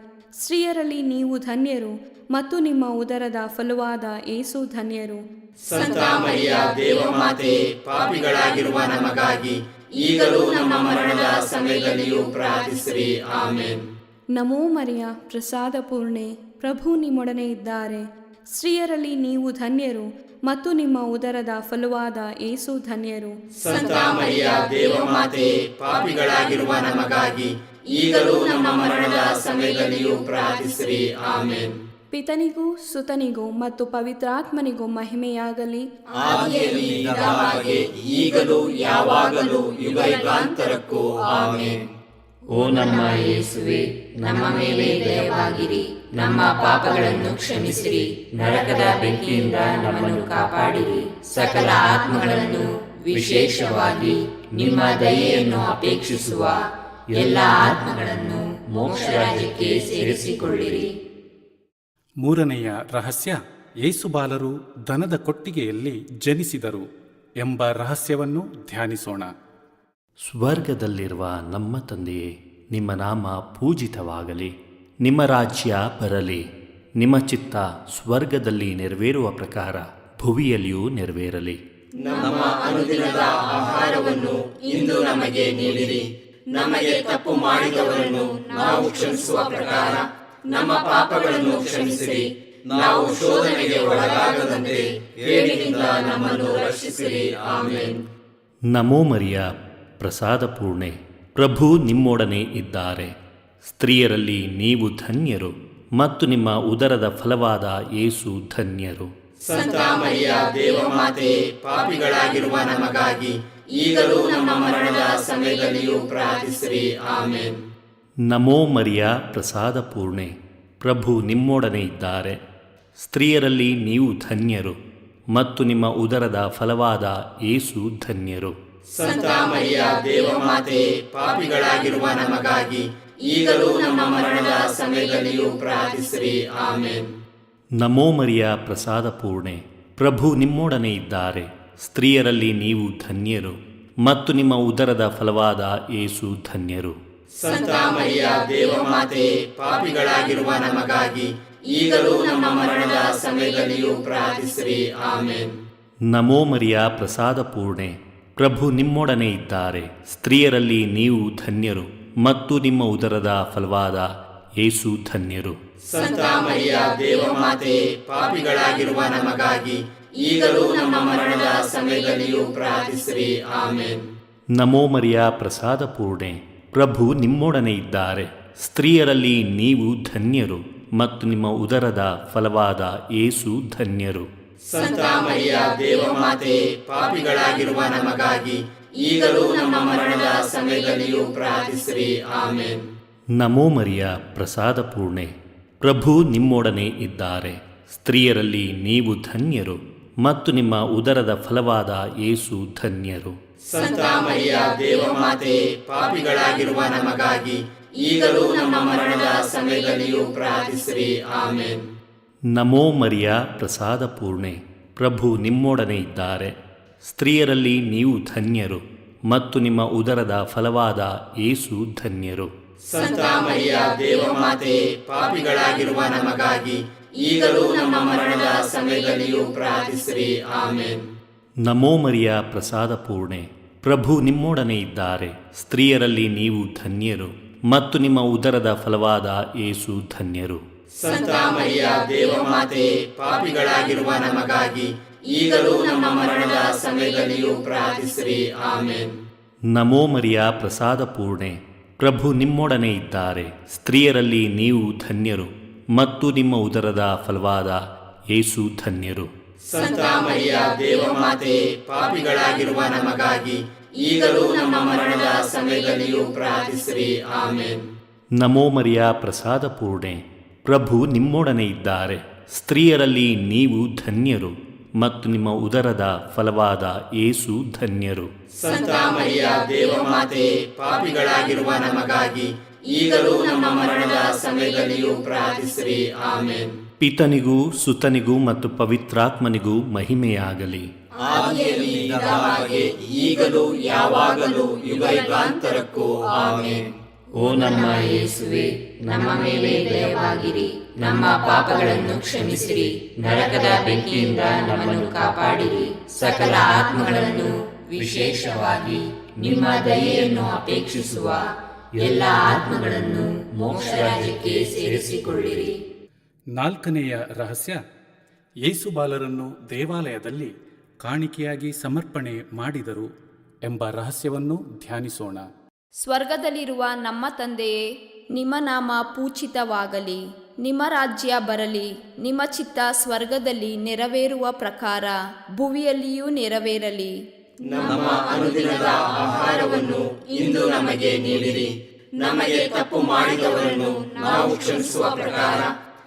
ಸ್ತ್ರೀಯರಲ್ಲಿ ನೀವು ಧನ್ಯರು ಮತ್ತು ನಿಮ್ಮ ಉದರದ ಫಲವಾದ ಯೇಸು ಧನ್ಯರು. ಸಂತ ಮರಿಯ ದೇವಮಾತೆ, ಪಾಪಿಗಳಾಗಿರುವ ನಮಗಾಗಿ ಈಗಲೂ ನಮ್ಮ ಮರಣದ ಸಮಯದಲ್ಲಿಯೂ ಪ್ರಾರ್ಥಿಸಿರಿ. ಆಮೇನ್. ನಮೋ ಮರಿಯ ಪ್ರಸಾದ ಪೂರ್ಣೆ, ಪ್ರಭು ನಿಮ್ಮೊಡನೆ ಇದ್ದಾರೆ. ಸ್ತ್ರೀಯರಲ್ಲಿ ನೀವು ಧನ್ಯರು ಮತ್ತು ನಿಮ್ಮ ಉದರದ ಫಲವಾದ ಯೇಸು ಧನ್ಯರು. ಸಂತ ಮರಿಯ ದೇವಮಾತೆ, ಪಾಪಿಗಳಾಗಿರುವ ನಮಗಾಗಿ ಈಗಲೂ ನಮ್ಮ ಮರಣದ ಸಮಯದಲ್ಲಿಯೂ ಪ್ರಾರ್ಥಿಸಿರಿ. ಆಮೇನ್. ಪಿತನಿಗೂ ಸುತನಿಗೂ ಮತ್ತು ಪವಿತ್ರಾತ್ಮನಿಗೂ ಮಹಿಮೆಯಾಗಲಿ. ಆದಿಯಲ್ಲಿ ಇದ್ದ ಹಾಗೆ ಈಗಲೂ ಯಾವಾಗಲೂ ಯುಗಯುಗಾಂತರಕ್ಕೂ. ಆಮೇನ್. ಓ ನಮ್ಮ ಯೇಸುವೆ, ನಮ್ಮ ಮೇಲೆ ದಯವಾಗಿರಿ, ನಮ್ಮ ಪಾಪಗಳನ್ನು ಕ್ಷಮಿಸಿರಿ, ನರಕದ ಬೆಂಕಿಯಿಂದ ನಮ್ಮನ್ನು ಕಾಪಾಡಿರಿ, ಸಕಲ ಆತ್ಮಗಳನ್ನು ವಿಶೇಷವಾಗಿ ನಿಮ್ಮ ದಯೆಯನ್ನು ಅಪೇಕ್ಷಿಸುವ ಎಲ್ಲ ಆತ್ಮಗಳನ್ನು ಮೋಕ್ಷ ರಾಜ್ಯಕ್ಕೆ ಸೇರಿಸಿಕೊಳ್ಳಿರಿ. ಮೂರನೆಯ ರಹಸ್ಯ, ಯೇಸುಬಾಲರು ದನದ ಕೊಟ್ಟಿಗೆಯಲ್ಲಿ ಜನಿಸಿದರು ಎಂಬ ರಹಸ್ಯವನ್ನು ಧ್ಯಾನಿಸೋಣ. ಸ್ವರ್ಗದಲ್ಲಿರುವ ನಮ್ಮ ತಂದೆಯೇ, ನಿಮ್ಮ ನಾಮ ಪೂಜಿತವಾಗಲಿ. ನಿಮ್ಮ ರಾಜ್ಯ ಬರಲಿ. ನಿಮ್ಮ ಚಿತ್ತ ಸ್ವರ್ಗದಲ್ಲಿ ನೆರವೇರುವ ಪ್ರಕಾರ ಭುವಿಯಲ್ಲಿಯೂ ನೆರವೇರಲಿ. ನಮ್ಮ ಅನುದಿನದ ಆಹಾರವನ್ನು ಇಂದು ನಮಗೆ ನೀಡಿರಿ. ನಮಗೆ ತಪ್ಪು ಮಾಡಿದವರನ್ನು ನಾವು ಕ್ಷಮಿಸುವ ಪ್ರಕಾರ ನಮ್ಮ ಪಾಪಗಳನ್ನು ಕ್ಷಮಿಸಿರಿ. ನಾವು ಶೋಧನೆಗೆ ಒಳಗಾಗದಂತೆ ಕೇಡಿನಿಂದ ನಮ್ಮನ್ನು ರಕ್ಷಿಸಿರಿ. ಆಮೇನ್. ನಮೋ ಮರಿಯ ಪ್ರಸಾದ ಪೂರ್ಣೆ, ಪ್ರಭು ನಿಮ್ಮೊಡನೆ ಇದ್ದಾರೆ. ಸ್ತ್ರೀಯರಲ್ಲಿ ನೀವು ಧನ್ಯರು ಮತ್ತು ನಿಮ್ಮ ಉದರದ ಫಲವಾದ ಯೇಸು ಧನ್ಯರು. ಸಂತ ಮರಿಯ ದೇವಮಾತೆ, ಪಾಪಿಗಳಾಗಿರುವ ನಮಗಾಗಿ ಈಗಲೂ ನಮ್ಮ ಮರಣದ ಸಮಯದಲ್ಲಿಯೂ ಪ್ರಾರ್ಥಿಸಿರಿ. ಆಮೇನ್. ನಮೋ ಮರಿಯ ಪ್ರಸಾದ ಪೂರ್ಣೆ, ಪ್ರಭು ನಿಮ್ಮೊಡನೆ ಇದ್ದಾರೆ. ಸ್ತ್ರೀಯರಲ್ಲಿ ನೀವು ಧನ್ಯರು ಮತ್ತು ನಿಮ್ಮ ಉದರದ ಫಲವಾದ ಯೇಸು ಧನ್ಯರು. ಸಂತ ಮರಿಯ ದೇವಮಾತೆ, ಪಾಪಿಗಳಾಗಿರುವ ನಮಗಾಗಿ ಈಗಲೂ ನಮ್ಮ ಮರಣದ ಸಮಯದಲ್ಲಿಯೂ ಪ್ರಾರ್ಥಿಸಿರಿ. ಆಮೇನ್. ನಮೋ ಮರಿಯ ಪ್ರಸಾದ ಪೂರ್ಣೆ, ಪ್ರಭು ನಿಮ್ಮೊಡನೆ ಇದ್ದಾರೆ. ಸ್ತ್ರೀಯರಲ್ಲಿ ನೀವು ಧನ್ಯರು ಮತ್ತು ನಿಮ್ಮ ಉದರದ ಫಲವಾದ ಯೇಸು ಧನ್ಯರು. ಸಂತ ಮರಿಯ ದೇವಮಾತೆ, ಪಾಪಿಗಳಾಗಿರುವ ನಮಗಾಗಿ ಈಗಲೂ ನಮ್ಮ ಮರಣದ ಸಮಯದಲ್ಲಿಯೂ ಪ್ರಾರ್ಥಿಸಿರಿ. ಆಮೇನ್. ನಮೋ ಮರಿಯ ಪ್ರಸಾದ ಪೂರ್ಣೆ, ಪ್ರಭು ನಿಮ್ಮೊಡನೆ ಇದ್ದಾರೆ. ಸ್ತ್ರೀಯರಲ್ಲಿ ನೀವು ಧನ್ಯರು ಮತ್ತು ನಿಮ್ಮ ಉದರದ ಫಲವಾದ ಯೇಸು ಧನ್ಯರು. ಸಂತ ಮರಿಯ ದೇವಮಾತೆ, ಪಾಪಿಗಳಾಗಿರುವ ನಮಗಾಗಿ ಈಗಲೂ ನಮ್ಮ ಮರಣದ ಸಮಯದಲ್ಲಿಯೂ ಪ್ರಾರ್ಥಿಸಿರಿ. ಆಮೇನ್. ನಮೋ ಮರಿಯ ಪ್ರಸಾದ ಪೂರ್ಣೆ, ಪ್ರಭು ನಿಮ್ಮೊಡನೆ ಇದ್ದಾರೆ. ಸ್ತ್ರೀಯರಲ್ಲಿ ನೀವು ಧನ್ಯರು ಮತ್ತು ನಿಮ್ಮ ಉದರದ ಫಲವಾದ ಯೇಸು ಧನ್ಯರು. ಸಂತ ಮರಿಯ ದೇವಮಾತೆ, ಪಾಪಿಗಳಾಗಿರುವ ನಮಗಾಗಿ ಈಗಲೂ ನಮ್ಮ ಮರಣದ ಸಮಯದಲ್ಲಿಯೂ ಪ್ರಾರ್ಥಿಸಿರಿ. ಆಮೇನ್. ನಮೋ ಮರಿಯ ಪ್ರಸಾದ ಪೂರ್ಣೆ, ಪ್ರಭು ನಿಮ್ಮೊಡನೆ ಇದ್ದಾರೆ. ಸ್ತ್ರೀಯರಲ್ಲಿ ನೀವು ಧನ್ಯರು ಮತ್ತು ನಿಮ್ಮ ಉದರದ ಫಲವಾದ ಯೇಸು ಧನ್ಯರು. ಸಂತ ಮರಿಯ ದೇವಮಾತೆ, ಪಾಪಿಗಳಾಗಿರುವ ನಮಗಾಗಿ ಈಗಲೂ ನಮ್ಮ ಮರಣದ ಸಮಯದಲ್ಲಿಯೂ ಪ್ರಾರ್ಥಿಸಿರಿ. ಆಮೇನ್. ನಮೋ ಮರಿಯ ಪ್ರಸಾದ ಪೂರ್ಣೆ, ಪ್ರಭು ನಿಮ್ಮೊಡನೆ ಇದ್ದಾರೆ. ಸ್ತ್ರೀಯರಲ್ಲಿ ನೀವು ಧನ್ಯರು ಮತ್ತು ನಿಮ್ಮ ಉದರದ ಫಲವಾದ ಯೇಸು ಧನ್ಯರು. ಸಂತ ಮರಿಯ ದೇವಮಾತೆ, ಪಾಪಿಗಳಾಗಿರುವ ನಮಗಾಗಿ ಈಗಲೂ ನಮ್ಮ ಮರಣದ ಸಮಯದಲ್ಲಿಯೂ ಪ್ರಾರ್ಥಿಸಿರಿ. ಆಮೇನ್. ನಮೋ ಮರಿಯ ಪ್ರಸಾದ ಪೂರ್ಣೆ, ಪ್ರಭು ನಿಮ್ಮೊಡನೆ ಇದ್ದಾರೆ. ಸ್ತ್ರೀಯರಲ್ಲಿ ನೀವು ಧನ್ಯರು ಮತ್ತು ನಿಮ್ಮ ಉದರದ ಫಲವಾದ ಯೇಸು ಧನ್ಯರು. ಸಂತ ಮರಿಯ ದೇವಮಾತೆ, ಪಾಪಿಗಳಾಗಿರುವ ನಮಗಾಗಿ ಈಗಲೂ ನಮ್ಮ ಮರಣದ ಸಮಯದಲ್ಲಿಯೂ ಪ್ರಾರ್ಥಿಸಿರಿ. ಆಮೇನ್. ನಮೋ ಮರಿಯ ಪ್ರಸಾದ ಪೂರ್ಣೆ, ಪ್ರಭು ನಿಮ್ಮೊಡನೆ ಇದ್ದಾರೆ. ಸ್ತ್ರೀಯರಲ್ಲಿ ನೀವು ಧನ್ಯರು ಮತ್ತು ನಿಮ್ಮ ಉದರದ ಫಲವಾದ ಯೇಸು ಧನ್ಯರು. ಸಂತ ಮರಿಯ ದೇವಮಾತೆ, ಪಾಪಿಗಳಾಗಿರುವ ನಮಗಾಗಿ ಈಗಲೂ ನಮ್ಮ ಮರಣದ ಸಮಯದಲ್ಲಿಯೂ ಪ್ರಾರ್ಥಿಸಿರಿ. ಆಮೇನ್. ನಮೋ ಮರಿಯ ಪ್ರಸಾದ ಪೂರ್ಣೆ, ಪ್ರಭು ನಿಮ್ಮೊಡನೆ ಇದ್ದಾರೆ. ಸ್ತ್ರೀಯರಲ್ಲಿ ನೀವು ಧನ್ಯರು ಮತ್ತು ನಿಮ್ಮ ಉದರದ ಫಲವಾದ ಯೇಸು ಧನ್ಯರು. ಸಂತ ಮರಿಯ ದೇವಮಾತೆ, ಪಾಪಿಗಳಾಗಿರುವ ನಮಗಾಗಿ ಈಗಲೂ ನಮ್ಮ ಮರಣದ ಸಮಯದಲ್ಲಿಯೂ ಪ್ರಾರ್ಥಿಸಿರಿ. ಆಮೇನ್. ಪಿತನಿಗೂ ಸುತನಿಗೂ ಮತ್ತು ಪವಿತ್ರಾತ್ಮನಿಗೂ ಮಹಿಮೆಯಾಗಲಿ. ಆದಿಯಲ್ಲಿ ಇದ್ದ ಹಾಗೆ ಈಗಲೂ ಯಾವಾಗಲೂ ಯುಗಾಂತರಕ್ಕೂ. ಆಮೇನ್. ಓ ನಮ್ಮ ಯೇಸುವೆ, ನಮ್ಮ ಮೇಲೆ ದಯವಾಗಿರಿ, ನಮ್ಮ ಪಾಪಗಳನ್ನು ಕ್ಷಮಿಸಿರಿ, ನರಕದ ಬೆಂಕಿಯಿಂದ ನಮ್ಮನ್ನು ಕಾಪಾಡಿರಿ, ಸಕಲ ಆತ್ಮಗಳನ್ನು ವಿಶೇಷವಾಗಿ ನಿಮ್ಮ ದಯೆಯನ್ನು ಅಪೇಕ್ಷಿಸುವ ಎಲ್ಲ ಆತ್ಮಗಳನ್ನು ಮೋಕ್ಷ ರಾಜ್ಯಕ್ಕೆ ಸೇರಿಸಿಕೊಳ್ಳಿರಿ. ನಾಲ್ಕನೆಯ ರಹಸ್ಯ, ಯೇಸು ಬಾಲರನ್ನು ದೇವಾಲಯದಲ್ಲಿ ಕಾಣಿಕೆಯಾಗಿ ಸಮರ್ಪಣೆ ಮಾಡಿದರು ಎಂಬ ರಹಸ್ಯವನ್ನು ಧ್ಯಾನಿಸೋಣ. ಸ್ವರ್ಗದಲ್ಲಿರುವ ನಮ್ಮ ತಂದೆಯೇ, ನಿಮ್ಮ ನಾಮ ಪೂಜಿತವಾಗಲಿ, ನಿಮ್ಮ ರಾಜ್ಯ ಬರಲಿ, ನಿಮ್ಮ ಚಿತ್ತ ಸ್ವರ್ಗದಲ್ಲಿ ನೆರವೇರುವ ಪ್ರಕಾರ ಭುವಿಯಲ್ಲಿಯೂ ನೆರವೇರಲಿ. ನಮ್ಮ ಅನುದಿನದ ಆಹಾರವನ್ನು ಇಂದು ನಮಗೆ ನೀಡಿರಿ. ನಮಗೆ ತಪ್ಪು ಮಾಡಿದವರನ್ನು ನಾವು ಕ್ಷಮಿಸುವ ಪ್ರಕಾರ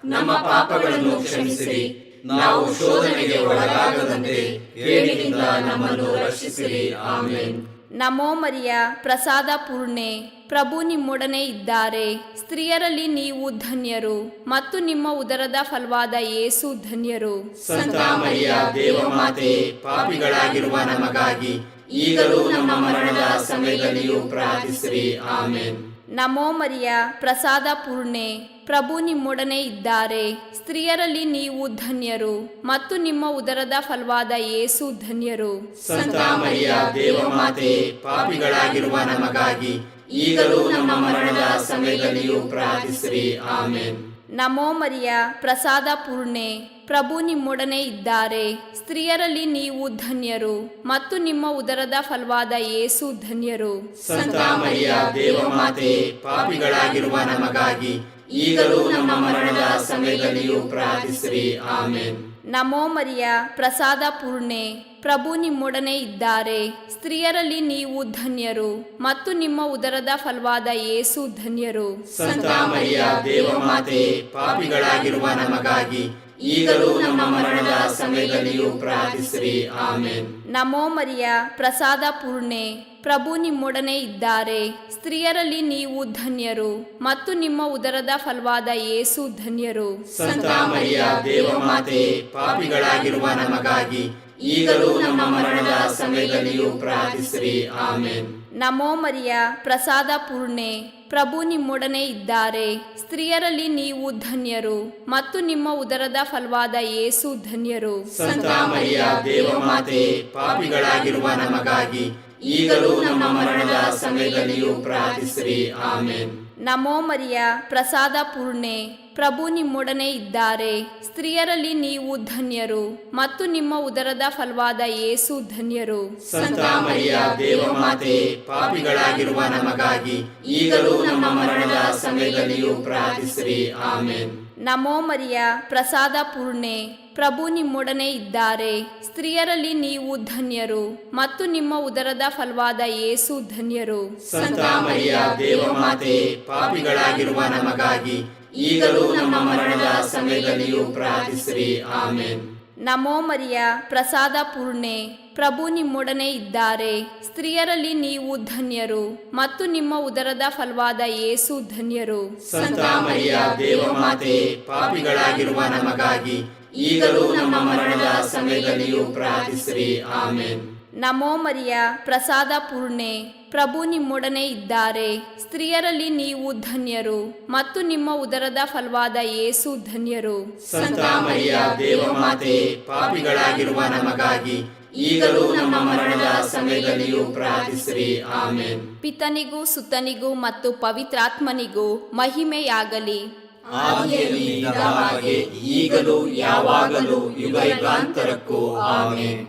ನಮ್ಮ ಪಾಪಗಳನ್ನು ಕ್ಷಮಿಸಿರಿ. ನಾವು ಶೋಧನೆಗೆ ಒಳಗಾಗದಂತೆ ಕೇಡಿನಿಂದ ನಮ್ಮನ್ನು ರಕ್ಷಿಸಿರಿ. ಆಮೇನ್. ನಮೋ ಮರಿಯ ಪ್ರಸಾದ ಪೂರ್ಣೆ, ಪ್ರಭು ನಿಮ್ಮೊಡನೆ ಇದ್ದಾರೆ. ಸ್ತ್ರೀಯರಲ್ಲಿ ನೀವು ಧನ್ಯರು ಮತ್ತು ನಿಮ್ಮ ಉದರದ ಫಲವಾದ ಯೇಸು ಧನ್ಯರು. ಸಂತ ಮರಿಯ ದೇವಮಾತೆ, ಪಾಪಿಗಳಾಗಿರುವ ನಮಗಾಗಿ ಈಗಲೂ ನಮ್ಮ ಮರಣದ ಸಮಯದಲ್ಲಿಯೂ ಪ್ರಾರ್ಥಿಸಿರಿ. ಆಮೇನ್. ನಮೋ ಮರಿಯ ಪ್ರಸಾದ ಪೂರ್ಣೆ, ಪ್ರಭು ನಿಮ್ಮೊಡನೆ ಇದ್ದಾರೆ. ಸ್ತ್ರೀಯರಲ್ಲಿ ನೀವು ಧನ್ಯರು ಮತ್ತು ನಿಮ್ಮ ಉದರದ ಫಲವಾದ ಯೇಸು ಧನ್ಯರು. ಸಂತ ಮರಿಯ ದೇವಮಾತೆ, ಪಾಪಿಗಳಾಗಿರುವ ನಮಗಾಗಿ ಈಗಲೂ ನಮ್ಮ ಮರಣದ ಸಮಯದಲ್ಲಿಯೂ ಪ್ರಾರ್ಥಿಸಿರಿ. ಆಮೇನ್. ನಮೋ ಮರಿಯ ಪ್ರಸಾದ ಪೂರ್ಣೆ, ಪ್ರಭು ನಿಮ್ಮೊಡನೆ ಇದ್ದಾರೆ. ಸ್ತ್ರೀಯರಲ್ಲಿ ನೀವು ಧನ್ಯರು ಮತ್ತು ನಿಮ್ಮ ಉದರದ ಫಲವಾದ ಯೇಸು ಧನ್ಯರು. ಸಂತ ಮರಿಯ ದೇವಮಾತೆ, ಪಾಪಿಗಳಾಗಿರುವ ನಮಗಾಗಿ ಈಗಲೂ ನಮ್ಮ ಮರಣದ ಸಮಯದಲ್ಲಿಯೂ ಪ್ರಾರ್ಥಿಸಿರಿ. ಆಮೇನ್. ನಮೋ ಮರಿಯ ಪ್ರಸಾದ ಪೂರ್ಣೆ, ಪ್ರಭು ನಿಮ್ಮೊಡನೆ ಇದ್ದಾರೆ. ಸ್ತ್ರೀಯರಲ್ಲಿ ನೀವು ಧನ್ಯರು ಮತ್ತು ನಿಮ್ಮ ಉದರದ ಫಲವಾದ ಯೇಸು ಧನ್ಯರು. ಸಂತ ಮರಿಯ ದೇವಮಾತೆ, ಪಾಪಿಗಳಾಗಿರುವ ನಮಗಾಗಿ ಈಗಲೂ ನಮ್ಮ ಮರಣದ ಸಮಯದಲ್ಲಿಯೂ ಪ್ರಾರ್ಥಿಸಿರಿ. ಆಮೇನ್. ನಮೋ ಮರಿಯ ಪ್ರಸಾದ ಪೂರ್ಣೆ, ಪ್ರಭು ನಿಮ್ಮೊಡನೆ ಇದ್ದಾರೆ. ಸ್ತ್ರೀಯರಲ್ಲಿ ನೀವು ಧನ್ಯರು ಮತ್ತು ನಿಮ್ಮ ಉದರದ ಫಲವಾದ ಯೇಸು ಧನ್ಯರು. ಸಂತ ಮರಿಯ ದೇವಮಾತೆ, ಪಾಪಿಗಳಾಗಿರುವ ನಮಗಾಗಿ ಈಗಲೂ ನಮ್ಮ ಮರಣದ ಸಮಯದಲ್ಲಿಯೂ ಪ್ರಾರ್ಥಿಸಿರಿ. ಆಮೇನ್. ನಮೋ ಮರಿಯ ಪ್ರಸಾದ ಪೂರ್ಣೆ, ಪ್ರಭು ನಿಮ್ಮೊಡನೆ ಇದ್ದಾರೆ. ಸ್ತ್ರೀಯರಲ್ಲಿ ನೀವು ಧನ್ಯರು ಮತ್ತು ನಿಮ್ಮ ಉದರದ ಫಲವಾದ ಯೇಸು ಧನ್ಯರು. ಸಂತ ಮರಿಯ ದೇವಮಾತೆ, ಪಾಪಿಗಳಾಗಿರುವ ನಮಗಾಗಿ ಈಗಲೂ ನಮ್ಮ ಮರಣದ ಸಮಯದಲ್ಲಿಯೂ ಪ್ರಾರ್ಥಿಸಿರಿ. ಆಮೇನ್. ನಮೋ ಮರಿಯ ಪ್ರಸಾದ ಪೂರ್ಣೆ, ಪ್ರಭು ನಿಮ್ಮೊಡನೆ ಇದ್ದಾರೆ. ಸ್ತ್ರೀಯರಲ್ಲಿ ನೀವು ಧನ್ಯರು ಮತ್ತು ನಿಮ್ಮ ಉದರದ ಫಲವಾದ ಯೇಸು ಧನ್ಯರು. ಸಂತ ಮರಿಯ ದೇವಮಾತೆ, ಪಾಪಿಗಳಾಗಿರುವ ನಮಗಾಗಿ ಈಗಲೂ ನಮ್ಮ ಮರಣದ ಸಮಯದಲ್ಲಿಯೂ ಪ್ರಾರ್ಥಿಸಿರಿ. ಆಮೇನ್. ನಮೋ ಮರಿಯ ಪ್ರಸಾದ ಪೂರ್ಣೆ, ಪ್ರಭು ನಿಮ್ಮೊಡನೆ ಇದ್ದಾರೆ. ಸ್ತ್ರೀಯರಲ್ಲಿ ನೀವು ಧನ್ಯರು ಮತ್ತು ನಿಮ್ಮ ಉದರದ ಫಲವಾದ ಯೇಸು ಧನ್ಯರು. ಸಂತ ಮರಿಯ ದೇವಮಾತೆ, ಪಾಪಿಗಳಾಗಿರುವ ನಮಗಾಗಿ ಈಗಲೂ ನಮ್ಮ ಮರಣದ ಸಮಯದಲ್ಲಿಯೂ ಪ್ರಾರ್ಥಿಸಿರಿ. ಆಮೇನ್. ನಮೋ ಮರಿಯ ಪ್ರಸಾದ ಪೂರ್ಣೆ, ಪ್ರಭು ನಿಮ್ಮೊಡನೆ ಇದ್ದಾರೆ. ಸ್ತ್ರೀಯರಲ್ಲಿ ನೀವು ಧನ್ಯರು ಮತ್ತು ನಿಮ್ಮ ಉದರದ ಫಲವಾದ ಯೇಸು ಧನ್ಯರು. ಸಂತ ಮರಿಯ ದೇವಮಾತೆ, ಪಾಪಿಗಳಾಗಿರುವ ನಮಗಾಗಿ ಈಗಲೂ ನಮ್ಮ ಮರಣದ ಸಮಯದಲ್ಲಿಯೂ ಪ್ರಾರ್ಥಿಸಿರಿ. ಆಮೇನ್. ನಮೋ ಮರಿಯ ಪ್ರಸಾದ ಪೂರ್ಣೆ, ಪ್ರಭು ನಿಮ್ಮೊಡನೆ ಇದ್ದಾರೆ. ಸ್ತ್ರೀಯರಲ್ಲಿ ನೀವು ಧನ್ಯರು ಮತ್ತು ನಿಮ್ಮ ಉದರದ ಫಲವಾದ ಯೇಸು ಧನ್ಯರು. ಸಂತ ಮರಿಯ ದೇವಮಾತೆ, ಪಾಪಿಗಳಾಗಿರುವ ನಮಗಾಗಿ ಈಗಲೂ ನಮ್ಮ ಮರಣದ ಸಮಯದಲ್ಲಿಯೂ ಪ್ರಾರ್ಥಿಸಿರಿ. ಆಮೇನ್. ಪಿತನಿಗೂ ಸುತನಿಗೂ ಮತ್ತು ಪವಿತ್ರಾತ್ಮನಿಗೂ ಮಹಿಮೆಯಾಗಲಿ. ಆದಿಯಲ್ಲಿ ಇದ್ದ ಹಾಗೆ ಈಗಲೂ ಯಾವಾಗಲೂ ಯುಗ ಯುಗಾಂತರಕ್ಕೂ ಆಮೆನ್.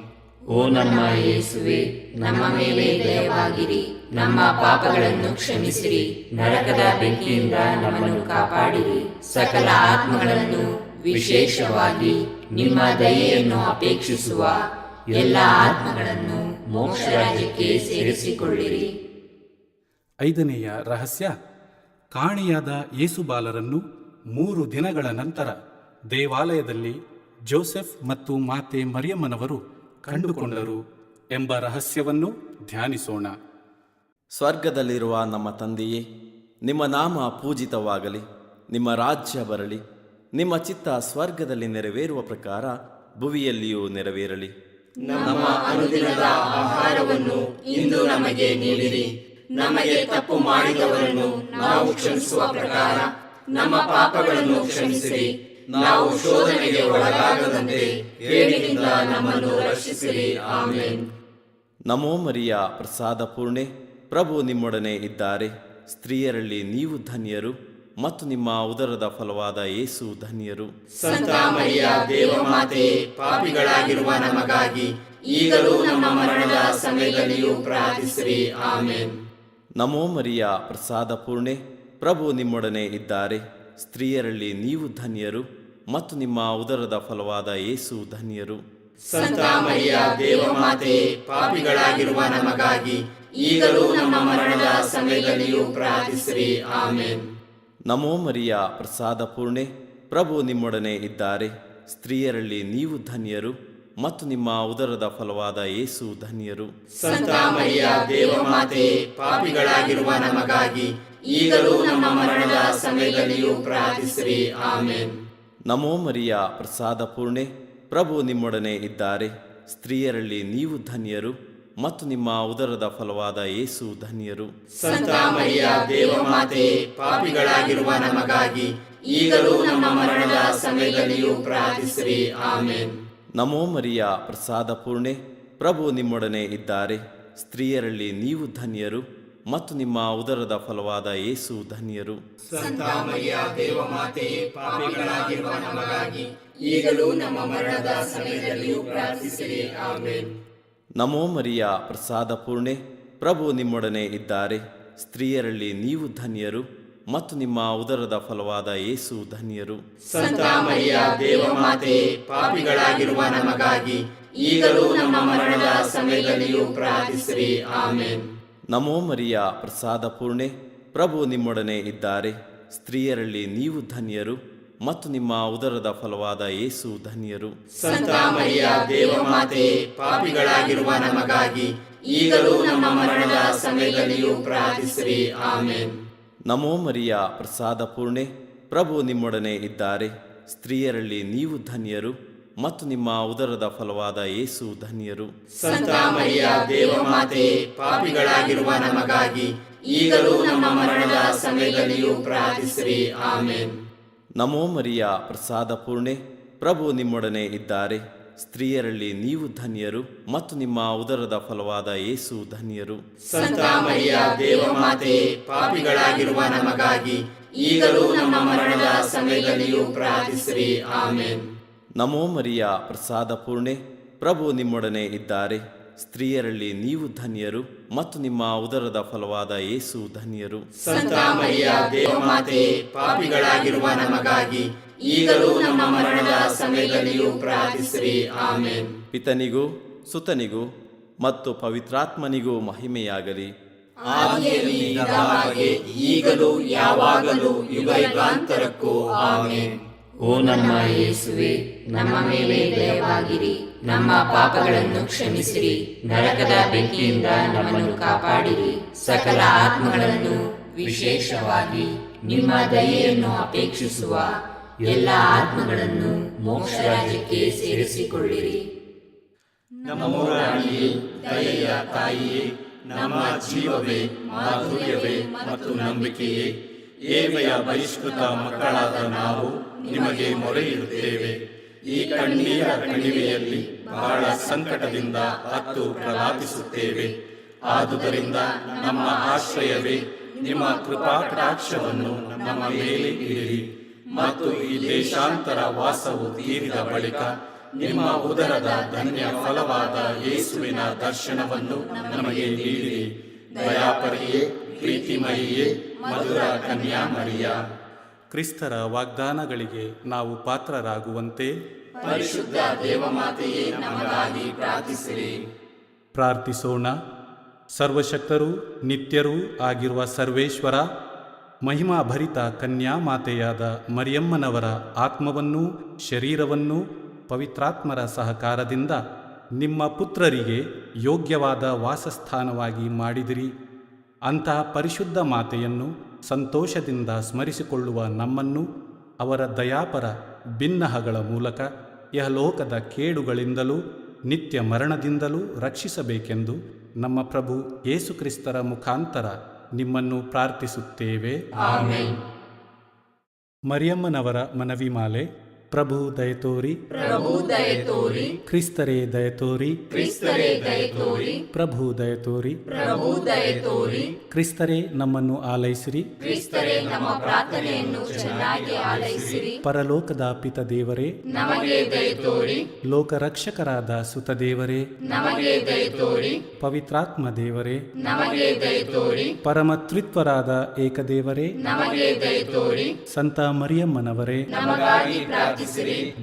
ಓ ನಮ್ಮ ಯೇಸುವೆ, ನಮ್ಮ ಮೇಲೆ ದಯವಾಗಿರಿ, ನಮ್ಮ ಪಾಪಗಳನ್ನು ಕ್ಷಮಿಸಿರಿ, ನರಕದ ಬೆಂಕಿಯಿಂದ ನಮ್ಮನ್ನು ಕಾಪಾಡಿರಿ, ಸಕಲ ಆತ್ಮಗಳನ್ನು ವಿಶೇಷವಾಗಿ ನಿಮ್ಮ ದಯೆಯನ್ನು ಅಪೇಕ್ಷಿಸುವ ಎಲ್ಲ ಆತ್ಮಗಳನ್ನು ಮೋಕ್ಷ ರಾಜ್ಯಕ್ಕೆ ಸೇರಿಸಿಕೊಳ್ಳಿರಿ. 5ನೆಯ ರಹಸ್ಯ, ಕಾಣೆಯಾದ ಯೇಸುಬಾಲರನ್ನು 3 ದಿನಗಳ ನಂತರ ದೇವಾಲಯದಲ್ಲಿ ಜೋಸೆಫ್ ಮತ್ತು ಮಾತೆ ಮರಿಯಮ್ಮನವರು ಕಂಡುಕೊಂಡರು ಎಂಬ ರಹಸ್ಯವನ್ನು ಧ್ಯಾನಿಸೋಣ. ಸ್ವರ್ಗದಲ್ಲಿರುವ ನಮ್ಮ ತಂದೆಯೇ, ನಿಮ್ಮ ನಾಮ ಪೂಜಿತವಾಗಲಿ, ನಿಮ್ಮ ರಾಜ್ಯ ಬರಲಿ, ನಿಮ್ಮ ಚಿತ್ತ ಸ್ವರ್ಗದಲ್ಲಿ ನೆರವೇರುವ ಪ್ರಕಾರ ಭುವಿಯಲ್ಲಿಯೂ ನೆರವೇರಲಿ. ನಮ್ಮ ಅನುದಿನದ ಆಹಾರವನ್ನು ಇಂದು ನಮಗೆ ನೀಡಿರಿ. ನಮಗೆ ತಪ್ಪು ಮಾಡಿದವರನ್ನು ನಾವು ಕ್ಷಮಿಸುವ ಪ್ರಕಾರ ನಮ್ಮ ಪಾಪಗಳನ್ನು ಕ್ಷಮಿಸಿರಿ. ನಾವು ಶೋಧನೆಗೆ ಒಳಗಾಗದಂತೆ ಕೇಡಿನಿಂದ ನಮ್ಮನ್ನು ರಕ್ಷಿಸಿರಿ. ಆಮೆನ್. ನಮೋ ಮರಿಯ ಪ್ರಸಾದ ಪೂರ್ಣೆ, ಪ್ರಭು ನಿಮ್ಮೊಡನೆ ಇದ್ದಾರೆ. ಸ್ತ್ರೀಯರಲ್ಲಿ ನೀವು ಧನ್ಯರು ಮತ್ತು ನಿಮ್ಮ ಉದರದ ಫಲವಾದ ಯೇಸು ಧನ್ಯರು. ಸಂತ ಮರಿಯ ದೇವಮಾತೆಯೇ, ಪಾಪಿಗಳಾಗಿರುವ ನಮಗಾಗಿ ಈಗಲೂ ನಮ್ಮ ಮರಣದ ಸಮಯದಲ್ಲಿಯೂ ಪ್ರಾರ್ಥಿಸಿರಿ. ಆಮೆನ್. ನಮೋ ಮರಿಯ ಪ್ರಸಾದ ಪೂರ್ಣೆ, ಪ್ರಭು ನಿಮ್ಮೊಡನೆ ಇದ್ದಾರೆ. ಸ್ತ್ರೀಯರಲ್ಲಿ ನೀವು ಧನ್ಯರು ಮತ್ತು ನಿಮ್ಮ ಉದರದ ಫಲವಾದ ಯೇಸು ಧನ್ಯರು. ಸಂತ ಮರಿಯ ದೇವಮಾತೆಯೇ, ಪಾಪಿಗಳಾಗಿರುವ ನಮಗಾಗಿ ಈಗಲೂ ನಮ್ಮ ಮರಣದ ಸಮಯದಲ್ಲಿಯೂ ಪ್ರಾರ್ಥಿಸಿರಿ. ಆಮೆನ್. ನಮೋ ಮರಿಯ ಪ್ರಸಾದ ಪೂರ್ಣೆ, ಪ್ರಭು ನಿಮ್ಮೊಡನೆ ಇದ್ದಾರೆ. ಸ್ತ್ರೀಯರಲ್ಲಿ ನೀವು ಧನ್ಯರು ಮತ್ತು ನಿಮ್ಮ ಉದರದ ಫಲವಾದ ಯೇಸು ಧನ್ಯರು. ಸಂತ ಮರಿಯ ದೇವಮಾತೆಯೇ, ಪಾಪಿಗಳಾಗಿರುವ ನಮಗಾಗಿ ಈಗಲೂ ನಮ್ಮ ಮರಣದ ಸಮಯದಲ್ಲಿಯೂ ಪ್ರಾರ್ಥಿಸಿರಿ. ಆಮೆನ್. ನಮೋ ಮರಿಯ ಪ್ರಸಾದ ಪೂರ್ಣೆ, ಪ್ರಭು ನಿಮ್ಮೊಡನೆ ಇದ್ದಾರೆ. ಸ್ತ್ರೀಯರಲ್ಲಿ ನೀವು ಧನ್ಯರು ಮತ್ತು ನಿಮ್ಮ ಉದರದ ಫಲವಾದ ಯೇಸು ಧನ್ಯರು. ಸಂತ ಮರಿಯ ದೇವಮಾತೆಯೇ, ಪಾಪಿಗಳಾಗಿರುವ ನಮಗಾಗಿ ಈಗಲೂ ನಮ್ಮ ಮರಣದ ಸಮಯದಲ್ಲಿಯೂ ಪ್ರಾರ್ಥಿಸಿರಿ. ಆಮೆನ್. ನಮೋ ಮರಿಯ ಪ್ರಸಾದ ಪೂರ್ಣೆ, ಪ್ರಭು ನಿಮ್ಮೊಡನೆ ಇದ್ದಾರೆ. ಸ್ತ್ರೀಯರಲ್ಲಿ ನೀವು ಧನ್ಯರು ಮತ್ತು ನಿಮ್ಮ ಉದರದ ಫಲವಾದ ಯೇಸು ಧನ್ಯರು. ಸಂತ ಮರಿಯ ದೇವಮಾತೆಯೇ, ಪಾಪಿಗಳಾಗಿರುವ ನಮಗಾಗಿ ಈಗಲೂ ನಮ್ಮ ಮರಣದ ಸಮಯದಲ್ಲಿಯೂ ಪ್ರಾರ್ಥಿಸಿರಿ. ಆಮೆನ್. ನಮೋ ಮರಿಯ ಪ್ರಸಾದ ಪೂರ್ಣೆ, ಪ್ರಭು ನಿಮ್ಮೊಡನೆ ಇದ್ದಾರೆ. ಸ್ತ್ರೀಯರಲ್ಲಿ ನೀವು ಧನ್ಯರು ಮತ್ತು ನಿಮ್ಮ ಉದರದ ಫಲವಾದ ಯೇಸು ಧನ್ಯರು. ಸಂತ ಮರಿಯ ದೇವಮಾತೆಯೇ, ಪಾಪಿಗಳಾಗಿರುವ ನಮಗಾಗಿ ಈಗಲೂ ನಮ್ಮ ಮರಣದ ಸಮಯದಲ್ಲಿಯೂ ಪ್ರಾರ್ಥಿಸಿರಿ. ಆಮೆನ್. ನಮೋ ಮರಿಯ ಪ್ರಸಾದ ಪೂರ್ಣೆ, ಪ್ರಭು ನಿಮ್ಮೊಡನೆ ಇದ್ದಾರೆ. ಸ್ತ್ರೀಯರಲ್ಲಿ ನೀವು ಧನ್ಯರು ಮತ್ತು ನಿಮ್ಮ ಉದರದ ಫಲವಾದ ಯೇಸು ಧನ್ಯರು. ಸಂತ ಮರಿಯ ದೇವಮಾತೆಯೇ, ಪಾಪಿಗಳಾಗಿರುವ ನಮಗಾಗಿ ಈಗಲೂ ನಮ್ಮ ಮರಣದ ಸಮಯದಲ್ಲಿಯೂ ಪ್ರಾರ್ಥಿಸಿರಿ. ಆಮೆನ್. ನಮೋ ಮರಿಯ ಪ್ರಸಾದ ಪೂರ್ಣೆ, ಪ್ರಭು ನಿಮ್ಮೊಡನೆ ಇದ್ದಾರೆ. ಸ್ತ್ರೀಯರಲ್ಲಿ ನೀವು ಧನ್ಯರು ಮತ್ತು ನಿಮ್ಮ ಉದರದ ಫಲವಾದ ಯೇಸು ಧನ್ಯರು. ಸಂತ ಮರಿಯ ದೇವಮಾತೆಯೇ, ಪಾಪಿಗಳಾಗಿರುವ ನಮಗಾಗಿ ಈಗಲೂ ನಮ್ಮ ಮರಣದ ಸಮಯದಲ್ಲಿಯೂ ಪ್ರಾರ್ಥಿಸಿರಿ. ಆಮೆನ್. ನಮೋ ಮರಿಯ ಪ್ರಸಾದ ಪೂರ್ಣೆ, ಪ್ರಭು ನಿಮ್ಮೊಡನೆ ಇದ್ದಾರೆ. ಸ್ತ್ರೀಯರಲ್ಲಿ ನೀವು ಧನ್ಯರು ಮತ್ತು ನಿಮ್ಮ ಉದರದ ಫಲವಾದ ಯೇಸು ಧನ್ಯರು. ಸಂತ ಮರಿಯ ದೇವಮಾತೆಯೇ, ಪಾಪಿಗಳಾಗಿರುವ ನಮಗಾಗಿ ಈಗಲೂ ನಮ್ಮ ಮರಣದ ಸಮಯದಲ್ಲಿಯೂ ಪ್ರಾರ್ಥಿಸಿರಿ. ಆಮೆನ್. ನಮೋ ಮರಿಯ ಪ್ರಸಾದ ಪೂರ್ಣೆ, ಪ್ರಭು ನಿಮ್ಮೊಡನೆ ಇದ್ದಾರೆ. ಸ್ತ್ರೀಯರಲ್ಲಿ ನೀವು ಧನ್ಯರು ಮತ್ತು ನಿಮ್ಮ ಉದರದ ಫಲವಾದ ಯೇಸು ಧನ್ಯರು. ಸಂತ ಮರಿಯ ದೇವಮಾತೆಯೇ, ಪಾಪಿಗಳಾಗಿರುವ ನಮಗಾಗಿ ಈಗಲೂ ನಮ್ಮ ಮರಣದ ಸಮಯದಲ್ಲಿಯೂ ಪ್ರಾರ್ಥಿಸಿರಿ. ಆಮೆನ್. ಪಿತನಿಗೂ ಸುತನಿಗೂ ಮತ್ತು ಪವಿತ್ರಾತ್ಮನಿಗೂ ಮಹಿಮೆಯಾಗಲಿ. ಆದಿಯಲ್ಲಿ ಇದ್ದ ಹಾಗೆ ಈಗಲೂ ಯಾವಾಗಲೂ ಯುಗ ಯುಗಾಂತರಕ್ಕೂ ಆಮೆನ್. ಓ ನಮ್ಮ ಯೇಸುವೆ, ನಮ್ಮ ಮೇಲೆ ದಯವಾಗಿರಿ, ನಮ್ಮ ಪಾಪಗಳನ್ನು ಕ್ಷಮಿಸಿರಿ, ನರಕದ ಬೆಂಕಿಯಿಂದ ನಮ್ಮನ್ನು ಕಾಪಾಡಿರಿ, ಸಕಲ ಆತ್ಮಗಳನ್ನು ವಿಶೇಷವಾಗಿ ನಿಮ್ಮ ದಯೆಯನ್ನು ಅಪೇಕ್ಷಿಸುವ ಎಲ್ಲ ಆತ್ಮಗಳನ್ನು ಮೋಕ್ಷ ರಾಜ್ಯಕ್ಕೆ ಸೇರಿಸಿಕೊಳ್ಳಿರಿ. ನಮ್ಮ ರಾಣಿಯೇ, ದಯೆಯ ತಾಯಿಯೇ, ನಮ್ಮ ಜೀವವೇ, ಮಾಧುರ್ಯವೇ ಮತ್ತು ನಂಬಿಕೆಯೇ, ಏವೆಯ ಬಹಿಷ್ಕೃತ ಮಕ್ಕಳಾದ ನಾವು ನಿಮಗೆ ಮೊರೆಯಿಡುತ್ತೇವೆ. ಈ ಕಣ್ಣೀರ ಕಣಿವೆಯಲ್ಲಿ ಬಹಳ ಸಂಕಟದಿಂದ ಅತ್ತು ಪ್ರಲಾಪಿಸುತ್ತೇವೆ. ಆದುದರಿಂದ ನಮ್ಮ ಆಶ್ರಯವೇ, ನಿಮ್ಮ ಕೃಪಾ ಕಟಾಕ್ಷವನ್ನು ನಮ್ಮ ಮೇಲೆ ಇಡಿರಿ ಮತ್ತು ಈ ದೇಶಾಂತರ ವಾಸವು ತೀರಿದ ಬಳಿಕ ನಿಮ್ಮ ಉದರದ ಧನ್ಯ ಫಲವಾದ ಯೇಸುವಿನ ದರ್ಶನವನ್ನು ನಮಗೆ ನೀಡಿರಿ. ದಯಾಪರಿಯೇ, ಪ್ರೀತಿಮಯಿಯೇ, ಮಧುರ ಕನ್ಯಾಮರಿಯ, ಕ್ರಿಸ್ತರ ವಾಗ್ದಾನಗಳಿಗೆ ನಾವು ಪಾತ್ರರಾಗುವಂತೆ ಪರಿಶುದ್ಧ ದೇವಮಾತೆಯೇ ನಮಗಾಗಿ ಪ್ರಾರ್ಥಿಸಿರಿ. ಪ್ರಾರ್ಥಿಸೋಣ. ಸರ್ವಶಕ್ತರೂ ನಿತ್ಯರೂ ಆಗಿರುವ ಸರ್ವೇಶ್ವರ, ಮಹಿಮಾಭರಿತ ಕನ್ಯಾಮಾತೆಯಾದ ಮರಿಯಮ್ಮನವರ ಆತ್ಮವನ್ನೂ ಶರೀರವನ್ನೂ ಪವಿತ್ರಾತ್ಮರ ಸಹಕಾರದಿಂದ ನಿಮ್ಮ ಪುತ್ರರಿಗೆ ಯೋಗ್ಯವಾದ ವಾಸಸ್ಥಾನವಾಗಿ ಮಾಡಿದಿರಿ. ಅಂತಹ ಪರಿಶುದ್ಧ ಮಾತೆಯನ್ನು ಸಂತೋಷದಿಂದ ಸ್ಮರಿಸಿಕೊಳ್ಳುವ ನಮ್ಮನ್ನು ಅವರ ದಯಾಪರ ಬಿನ್ನಹಗಳ ಮೂಲಕ ಯಹಲೋಕದ ಕೇಡುಗಳಿಂದಲೂ ನಿತ್ಯ ಮರಣದಿಂದಲೂ ರಕ್ಷಿಸಬೇಕೆಂದು ನಮ್ಮ ಪ್ರಭು ಯೇಸುಕ್ರಿಸ್ತರ ಮುಖಾಂತರ ನಿಮ್ಮನ್ನು ಪ್ರಾರ್ಥಿಸುತ್ತೇವೆ. ಆಮೆನ್. ಮರಿಯಮ್ಮನವರ ಮನವಿಮಾಲೆ. ಪ್ರಭು ದಯತೋರಿ, ಪ್ರಭು ದಯತೋರಿ, ಕ್ರಿಸ್ತರೇ ದಯತೋರಿ, ಕ್ರಿಸ್ತರೇ ದಯತೋರಿ, ಪ್ರಭು ದಯತೋರಿ, ಪ್ರಭು ದಯತೋರಿ, ಕ್ರಿಸ್ತರೇ ನಮ್ಮನ್ನು ಆಲೈಸಿರಿ. ಕ್ರಿಸ್ತರೇ ನಮ್ಮ ಪ್ರಾರ್ಥನೆಯನ್ನು ಚೆನ್ನಾಗಿ ಆಲೈಸಿರಿ. ಪರಲೋಕದ ಪಿತ ದೇವರೇ, ನಮಗೆ ದಯತೋರಿ. ಲೋಕರಕ್ಷಕರಾದ ಸುತ ದೇವರೇ, ನಮಗೆ ದಯತೋರಿ. ಪವಿತ್ರಾತ್ಮ ದೇವರೇ, ನಮಗೆ ದಯತೋರಿ. ಪರಮತ್ರಿತ್ವರಾದ ಏಕದೇವರೇ, ನಮಗೆ ದಯತೋರಿ. ಸಂತ ಮರಿಯಮ್ಮನವರೇ, ನಮಗಾಗಿ ಪ್ರಾರ್ಥಿಸಿರಿ.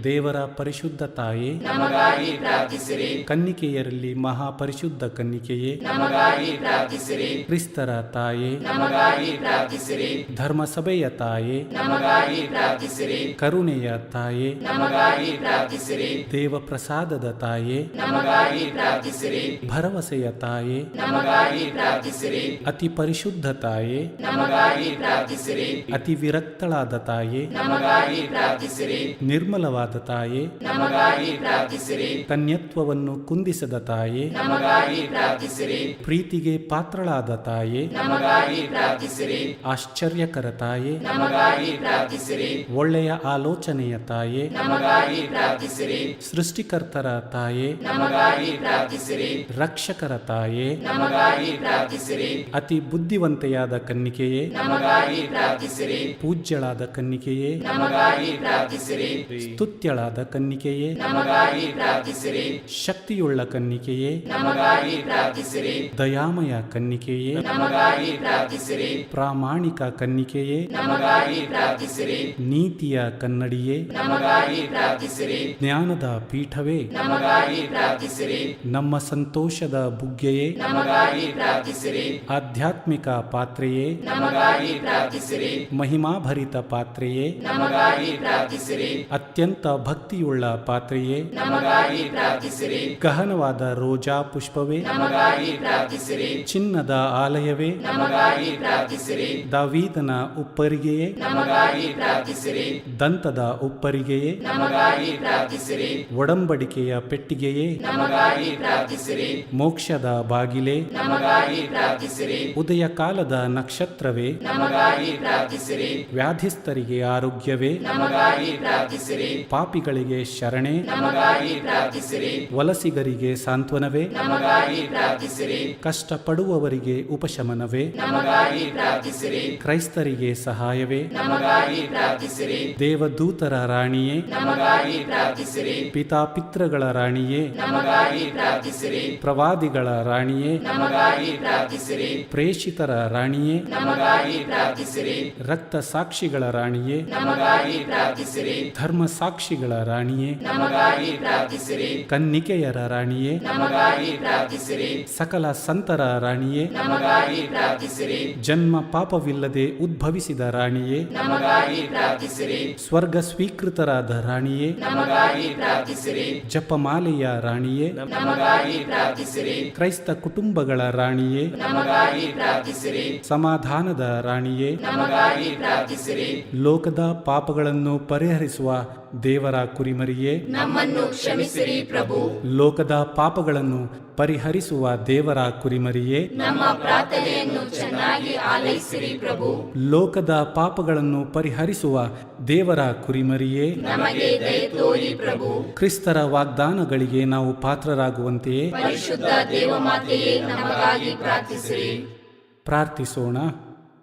ದೇವರ ಪರಿಶುದ್ಧ ತಾಯೇ, ನಮಗಾಗಿ ಪ್ರಾರ್ಥಿಸಿರಿ. ಕನ್ನಿಕೆಯರಲ್ಲಿ ಮಹಾಪರಿಶುದ್ಧ ಕನ್ನಿಕೆಯೇ, ನಮಗಾಗಿ ಪ್ರಾರ್ಥಿಸಿರಿ. ಕ್ರಿಸ್ತರ ತಾಯೇ, ನಮಗಾಗಿ ಪ್ರಾರ್ಥಿಸಿರಿ. ಧರ್ಮಸಭೆಯ ತಾಯೇ, ನಮಗಾಗಿ ಪ್ರಾರ್ಥಿಸಿರಿ. ಕರುಣೆಯ ತಾಯೇ, ನಮಗಾಗಿ ಪ್ರಾರ್ಥಿಸಿರಿ. ದೇವಪ್ರಸಾದದ ತಾಯೇ, ನಮಗಾಗಿ ಪ್ರಾರ್ಥಿಸಿರಿ. ಭರವಸೆಯ ತಾಯೇ, ನಮಗಾಗಿ ಪ್ರಾರ್ಥಿಸಿರಿ. ಅತಿ ಪರಿಶುದ್ಧ ತಾಯೇ, ನಮಗಾಗಿ ಪ್ರಾರ್ಥಿಸಿರಿ. ಅತಿ ವಿರಕ್ತಳಾದ ತಾಯೇ, ನಮಗಾಗಿ ಪ್ರಾರ್ಥಿಸಿರಿ. ನಿರ್ಮಲವಾದ ತಾಯೇ, ನಮಗಾಗಿ ಪ್ರಾರ್ಥಿಸಿರಿ. ಕನ್ಯತ್ವವನ್ನು ಕುಂದಿಸದ ತಾಯೇ, ನಮಗಾಗಿ ಪ್ರಾರ್ಥಿಸಿರಿ. ಪ್ರೀತಿಗೆ ಪಾತ್ರಳಾದ ತಾಯೇ, ನಮಗಾಗಿ ಪ್ರಾರ್ಥಿಸಿರಿ. ಆಶ್ಚರ್ಯಕರ ತಾಯೇ, ನಮಗಾಗಿ ಪ್ರಾರ್ಥಿಸಿರಿ. ಒಳ್ಳೆಯ ಆಲೋಚನೆಯ ತಾಯೇ, ನಮಗಾಗಿ ಪ್ರಾರ್ಥಿಸಿರಿ. ಸೃಷ್ಟಿಕರ್ತರ ತಾಯೇ, ನಮಗಾಗಿ ಪ್ರಾರ್ಥಿಸಿರಿ. ರಕ್ಷಕರ ತಾಯೇ, ನಮಗಾಗಿ ಪ್ರಾರ್ಥಿಸಿರಿ. ಅತಿ ಬುದ್ಧಿವಂತೆಯಾದ ಕನ್ನಿಕೆಯೇ, ನಮಗಾಗಿ ಪ್ರಾರ್ಥಿಸಿರಿ. ಪೂಜ್ಯಳಾದ ಕನ್ನಿಕೆಯೇ, ನಮಗಾಗಿ ಪ್ರಾರ್ಥಿಸಿರಿ. ಸ್ತುತ್ಯಳಾದ ಕನ್ನಿಕೆಯೇ, ನಮಗಾಗಿ ಪ್ರಾರ್ಥಿಸಿರಿ. ಶಕ್ತಿಯುಳ್ಳ ಕನ್ನಿಕೆಯೇ, ನಮಗಾಗಿ ಪ್ರಾರ್ಥಿಸಿರಿ. ದಯಾಮಯ ಕನ್ನಿಕೆಯೇ, ನಮಗಾಗಿ ಪ್ರಾರ್ಥಿಸಿರಿ. ಪ್ರಾಮಾಣಿಕ ಕನ್ನಿಕೆಯೇ, ನಮಗಾಗಿ ಪ್ರಾರ್ಥಿಸಿರಿ. ನೀತಿಯ ಕನ್ನಡಿಯೇ, ನಮಗಾಗಿ ಪ್ರಾರ್ಥಿಸಿರಿ. ಜ್ಞಾನದ ಪೀಠವೇ, ನಮಗಾಗಿ ಪ್ರಾರ್ಥಿಸಿರಿ. ನಮ್ಮ ಸಂತೋಷದ ಬುಗ್ಗೆಯೇ, ನಮಗಾಗಿ ಪ್ರಾರ್ಥಿಸಿರಿ. ಆಧ್ಯಾತ್ಮಿಕ ಪಾತ್ರೆಯೇ, ನಮಗಾಗಿ ಪ್ರಾರ್ಥಿಸಿರಿ. ಮಹಿಮಾಭರಿತ ಪಾತ್ರೆಯೇ, ನಮಗಾಗಿ ಪ್ರಾರ್ಥಿಸಿರಿ. ಅತ್ಯಂತ ಭಕ್ತಿಯುಳ್ಳ ಪಾತ್ರೆಯೇ, ನಮಗಾಗಿ ಪ್ರಾರ್ಥಿಸಿರಿ. ಗಹನವಾದ ರೋಜಾ ಪುಷ್ಪವೇ, ನಮಗಾಗಿ ಪ್ರಾರ್ಥಿಸಿರಿ. ಚಿನ್ನದ ಆಲಯವೇ, ನಮಗಾಗಿ ಪ್ರಾರ್ಥಿಸಿರಿ. ದಾವೀದನ ಉಪ್ಪರಿಗೆಯೇ, ನಮಗಾಗಿ ಪ್ರಾರ್ಥಿಸಿರಿ. ದಂತದ ಉಪ್ಪರಿಗೆಯೇ, ನಮಗಾಗಿ ಪ್ರಾರ್ಥಿಸಿರಿ. ಒಡಂಬಡಿಕೆಯ ಪೆಟ್ಟಿಗೆಯೇ, ನಮಗಾಗಿ ಪ್ರಾರ್ಥಿಸಿರಿ. ಮೋಕ್ಷದ ಬಾಗಿಲೇ, ನಮಗಾಗಿ ಪ್ರಾರ್ಥಿಸಿರಿ. ಉದಯ ಕಾಲದ ನಕ್ಷತ್ರವೇ, ನಮಗಾಗಿ ಪ್ರಾರ್ಥಿಸಿರಿ. ವ್ಯಾಧಿಸ್ಥರಿಗೆ ಆರೋಗ್ಯವೇ, ನಮಗಾಗಿ ಪ್ರಾರ್ಥಿಸಿರಿ. ಪಾಪಿಗಳಿಗೆ ಶರಣೆ, ನಮಗಾಗಿ ಪ್ರಾರ್ಥಿಸಿರಿ. ವಲಸಿಗರಿಗೆ ಸಾಂತ್ವನವೇ, ನಮಗಾಗಿ ಪ್ರಾರ್ಥಿಸಿರಿ. ಕಷ್ಟಪಡುವವರಿಗೆ ಉಪಶಮನವೇ, ನಮಗಾಗಿ ಪ್ರಾರ್ಥಿಸಿರಿ. ಕ್ರೈಸ್ತರಿಗೆ ಸಹಾಯವೇ, ನಮಗಾಗಿ ಪ್ರಾರ್ಥಿಸಿರಿ. ದೇವದೂತರ ರಾಣಿಯೇ, ನಮಗಾಗಿ ಪ್ರಾರ್ಥಿಸಿರಿ. ಪಿತಾಪಿತೃಗಳ ರಾಣಿಯೇ, ನಮಗಾಗಿ ಪ್ರಾರ್ಥಿಸಿರಿ. ಪ್ರವಾದಿಗಳ ರಾಣಿಯೇ, ನಮಗಾಗಿ ಪ್ರಾರ್ಥಿಸಿರಿ. ಪ್ರೇಷಿತರ ರಾಣಿಯೇ, ನಮಗಾಗಿ ಪ್ರಾರ್ಥಿಸಿರಿ. ರಕ್ತ ಸಾಕ್ಷಿಗಳ ರಾಣಿಯೇ, ನಮಗಾಗಿ ಪ್ರಾರ್ಥಿಸಿರಿ. ಧರ್ಮ ಸಾಕ್ಷಿಗಳ ರಾಣಿಯೇ, ನಮಗಾಗಿ ಪ್ರಾರ್ಥಿಸಿರಿ. ಕನ್ನಿಕೆಯರ ರಾಣಿಯೇ, ನಮಗಾಗಿ ಪ್ರಾರ್ಥಿಸಿರಿ. ಸಕಲ ಸಂತರ ರಾಣಿಯೇ, ನಮಗಾಗಿ ಪ್ರಾರ್ಥಿಸಿರಿ. ಜನ್ಮ ಪಾಪವಿಲ್ಲದೆ ಉದ್ಭವಿಸಿದ ರಾಣಿಯೇ, ನಮಗಾಗಿ ಪ್ರಾರ್ಥಿಸಿರಿ. ಸ್ವರ್ಗ ಸ್ವೀಕೃತರಾದ ರಾಣಿಯೇ, ನಮಗಾಗಿ ಪ್ರಾರ್ಥಿಸಿರಿ. ಜಪಮಾಲೆಯ ರಾಣಿಯೇ, ನಮಗಾಗಿ ಪ್ರಾರ್ಥಿಸಿರಿ. ಕ್ರೈಸ್ತ ಕುಟುಂಬಗಳ ರಾಣಿಯೇ, ನಮಗಾಗಿ ಪ್ರಾರ್ಥಿಸಿರಿ. ಸಮಾಧಾನದ ರಾಣಿಯೇ, ನಮಗಾಗಿ ಪ್ರಾರ್ಥಿಸಿರಿ. ಲೋಕದ ಪಾಪಗಳನ್ನು ಪರಿಹರಿಸುವ ದೇವರ ಕುರಿಮರಿಯೇ, ನಮ್ಮನ್ನು ಕ್ಷಮಿಸಿರಿ ಪ್ರಭು. ಲೋಕದ ಪಾಪಗಳನ್ನು ಪರಿಹರಿಸುವ ದೇವರ ಕುರಿಮರಿಯೇ, ನಮ್ಮ ಪ್ರಾರ್ಥನೆಯನ್ನು ಚೆನ್ನಾಗಿ ಆಲೈಸಿರಿ ಪ್ರಭು. ಲೋಕದ ಪಾಪಗಳನ್ನು ಪರಿಹರಿಸುವ ದೇವರ ಕುರಿಮರಿಯೇ, ನಮಗೆ ದಯ ತೋರಿ ಪ್ರಭು. ಕ್ರಿಸ್ತರ ವಾಗ್ದಾನಗಳಿಗೆ ನಾವು ಪಾತ್ರರಾಗುವಂತೆಯೇ ಪರಿಶುದ್ಧ ದೇವಮಾತೆಯೇ ನಮಗಾಗಿ ಪ್ರಾರ್ಥಿಸಿರಿ. ಪ್ರಾರ್ಥಿಸೋಣ.